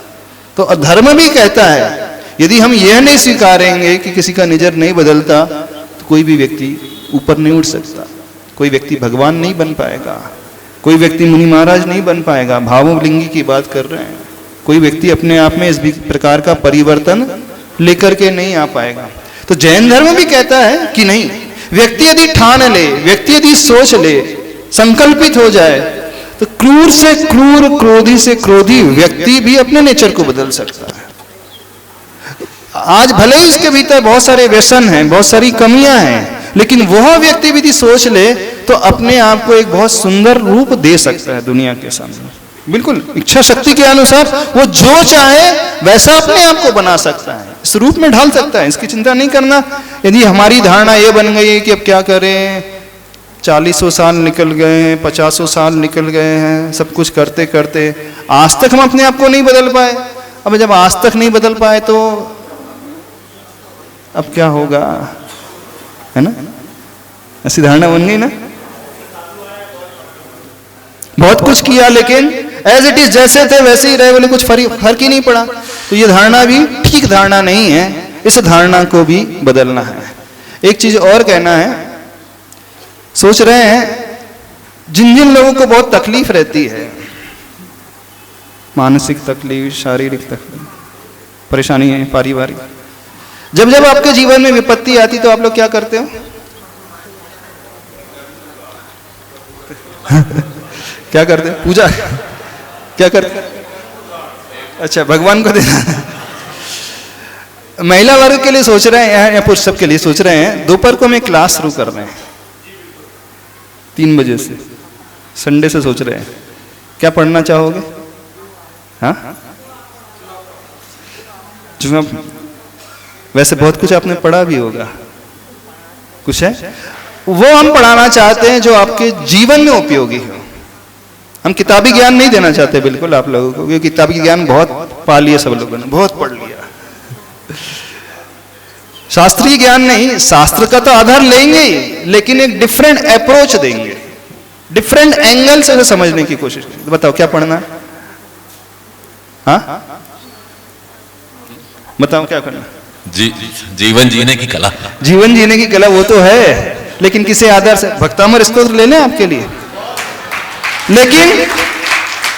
तो धर्म भी कहता है, यदि हम यह नहीं स्वीकारेंगे कि किसी का नेचर नहीं बदलता, तो कोई भी व्यक्ति ऊपर नहीं उठ सकता, कोई व्यक्ति भगवान नहीं बन पाएगा, कोई व्यक्ति मुनि महाराज नहीं बन पाएगा। भावलिंगी की बात कर रहे हैं, कोई व्यक्ति अपने आप में इस प्रकार का परिवर्तन लेकर के नहीं आ पाएगा। तो जैन धर्म भी कहता है कि नहीं, व्यक्ति यदि ठान ले, व्यक्ति यदि सोच ले, संकल्पित हो जाए, तो क्रूर से क्रूर, क्रोधी से क्रोधी व्यक्ति भी अपने नेचर को बदल सकता है। आज भले ही उसके भीतर बहुत सारे व्यसन हैं, बहुत सारी कमियां हैं, लेकिन वह व्यक्ति भी यदि सोच ले तो अपने आप को एक बहुत सुंदर रूप दे सकता है दुनिया के सामने। बिल्कुल इच्छा शक्ति के अनुसार वो जो चाहे वैसा अपने आप को बना सकता है, इस रूप में ढाल सकता है। इसकी चिंता नहीं करना। यदि हमारी धारणा ये बन गई है कि अब क्या करें, 40 साल निकल गए हैं, 50 साल निकल गए हैं, सब कुछ करते करते आज तक हम अपने आप को नहीं बदल पाए। अब जब आज तक नहीं बदल पाए तो अब क्या होगा, है ना? ऐसी धारणा बन गई ना। बहुत कुछ किया लेकिन एज इट इज जैसे थे वैसे ही रहे, बोले कुछ फर्क ही नहीं पड़ा। तो ये धारणा भी ठीक धारणा नहीं है, इस धारणा को भी बदलना है। एक चीज और कहना है, सोच रहे हैं जिन जिन लोगों को बहुत तकलीफ रहती है, मानसिक तकलीफ, शारीरिक तकलीफ, परेशानी है पारिवारिक, जब जब आपके जीवन में विपत्ति आती तो आप लोग क्या करते हो? क्या करते? पूजा? क्या करते? अच्छा, भगवान को देना। महिला वर्ग के लिए सोच रहे हैं या पुरुष सब के लिए सोच रहे हैं, दोपहर को मैं क्लास शुरू कर रहे हैं 3 बजे से, संडे से सोच रहे हैं, क्या पढ़ना चाहोगे? हाँ, वैसे बहुत कुछ आपने पढ़ा भी होगा, कुछ है वो हम पढ़ाना चाहते हैं जो आपके जीवन में उपयोगी हो। हम किताबी ज्ञान नहीं देना चाहते बिल्कुल आप लोगों को, क्योंकि किताबी ज्ञान बहुत पा लिया सब लोगों ने, बहुत पढ़ लिया। शास्त्रीय ज्ञान नहीं, शास्त्र का तो आधार लेंगे ही, लेकिन एक डिफरेंट अप्रोच देंगे, डिफरेंट एंगल से समझने की कोशिश करेंगे। बताओ क्या पढ़ना है? हाँ बताओ क्या करना? जीवन जीने की कला। जीवन जीने की कला वो तो है, लेकिन किसी आधार से? भक्तामर स्तोत्र ले लें आपके लिए, लेकिन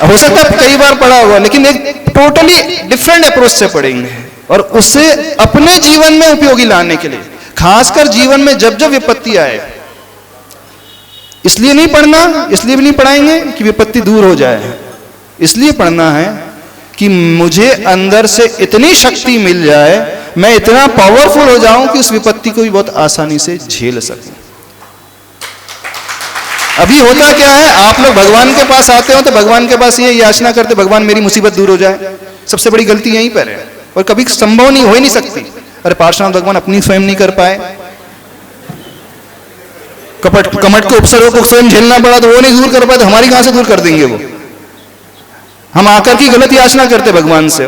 हो सकता है कई बार पढ़ा होगा, लेकिन एक टोटली डिफरेंट अप्रोच से पढ़ेंगे और उसे अपने जीवन में उपयोगी लाने के लिए, खासकर जीवन में जब जब विपत्ति आए। इसलिए नहीं पढ़ना, इसलिए भी नहीं पढ़ाएंगे कि विपत्ति दूर हो जाए, इसलिए पढ़ना है कि मुझे अंदर से इतनी शक्ति मिल जाए, मैं इतना पावरफुल हो जाऊं कि उस विपत्ति को भी बहुत आसानी से झेल सकूं। अभी होता क्या है, आप लोग भगवान के पास आते हो तो भगवान के पास ये याचना करते, भगवान मेरी मुसीबत दूर हो जाए। सबसे बड़ी गलती यहीं पर है, और कभी संभव नहीं, हो ही नहीं सकती। अरे पार्श्वनाथ भगवान अपनी स्वयं नहीं कर पाए, कमट के उपसर्गों को स्वयं झेलना पड़ा तो वो नहीं दूर कर पाए, तो हमारी कहां से दूर कर देंगे वो? हम आकर की गलत याचना करते भगवान से,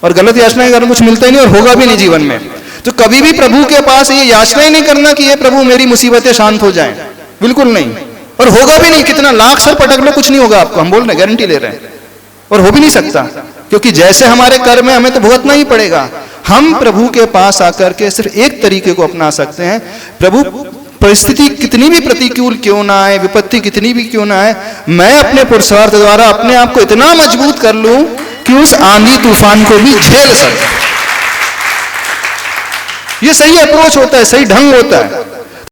और गलत याचना के कारण कुछ मिलता ही नहीं और होगा भी नहीं जीवन में। तो कभी भी प्रभु के पास ये याचना ही नहीं करना कि ये प्रभु मेरी मुसीबतें शांत हो जाएं, बिल्कुल नहीं, और होगा भी नहीं। कितना लाख साल पटक लो, कुछ नहीं होगा आपको, हम बोल रहे हैं, गारंटी ले रहे हैं, और हो भी नहीं सकता, क्योंकि जैसे हमारे कर्म है हमें तो भुगतना ही पड़ेगा। हम प्रभु के पास आकर के सिर्फ एक तरीके को अपना सकते हैं, प्रभु परिस्थिति कितनी भी प्रतिकूल क्यों ना आए, विपत्ति कितनी भी क्यों ना आए, मैं अपने पुरुषार्थ द्वारा अपने आप को इतना मजबूत कर लूं कि उस आंधी तूफान को भी झेल सकूं। ये सही अप्रोच होता है, सही ढंग होता है।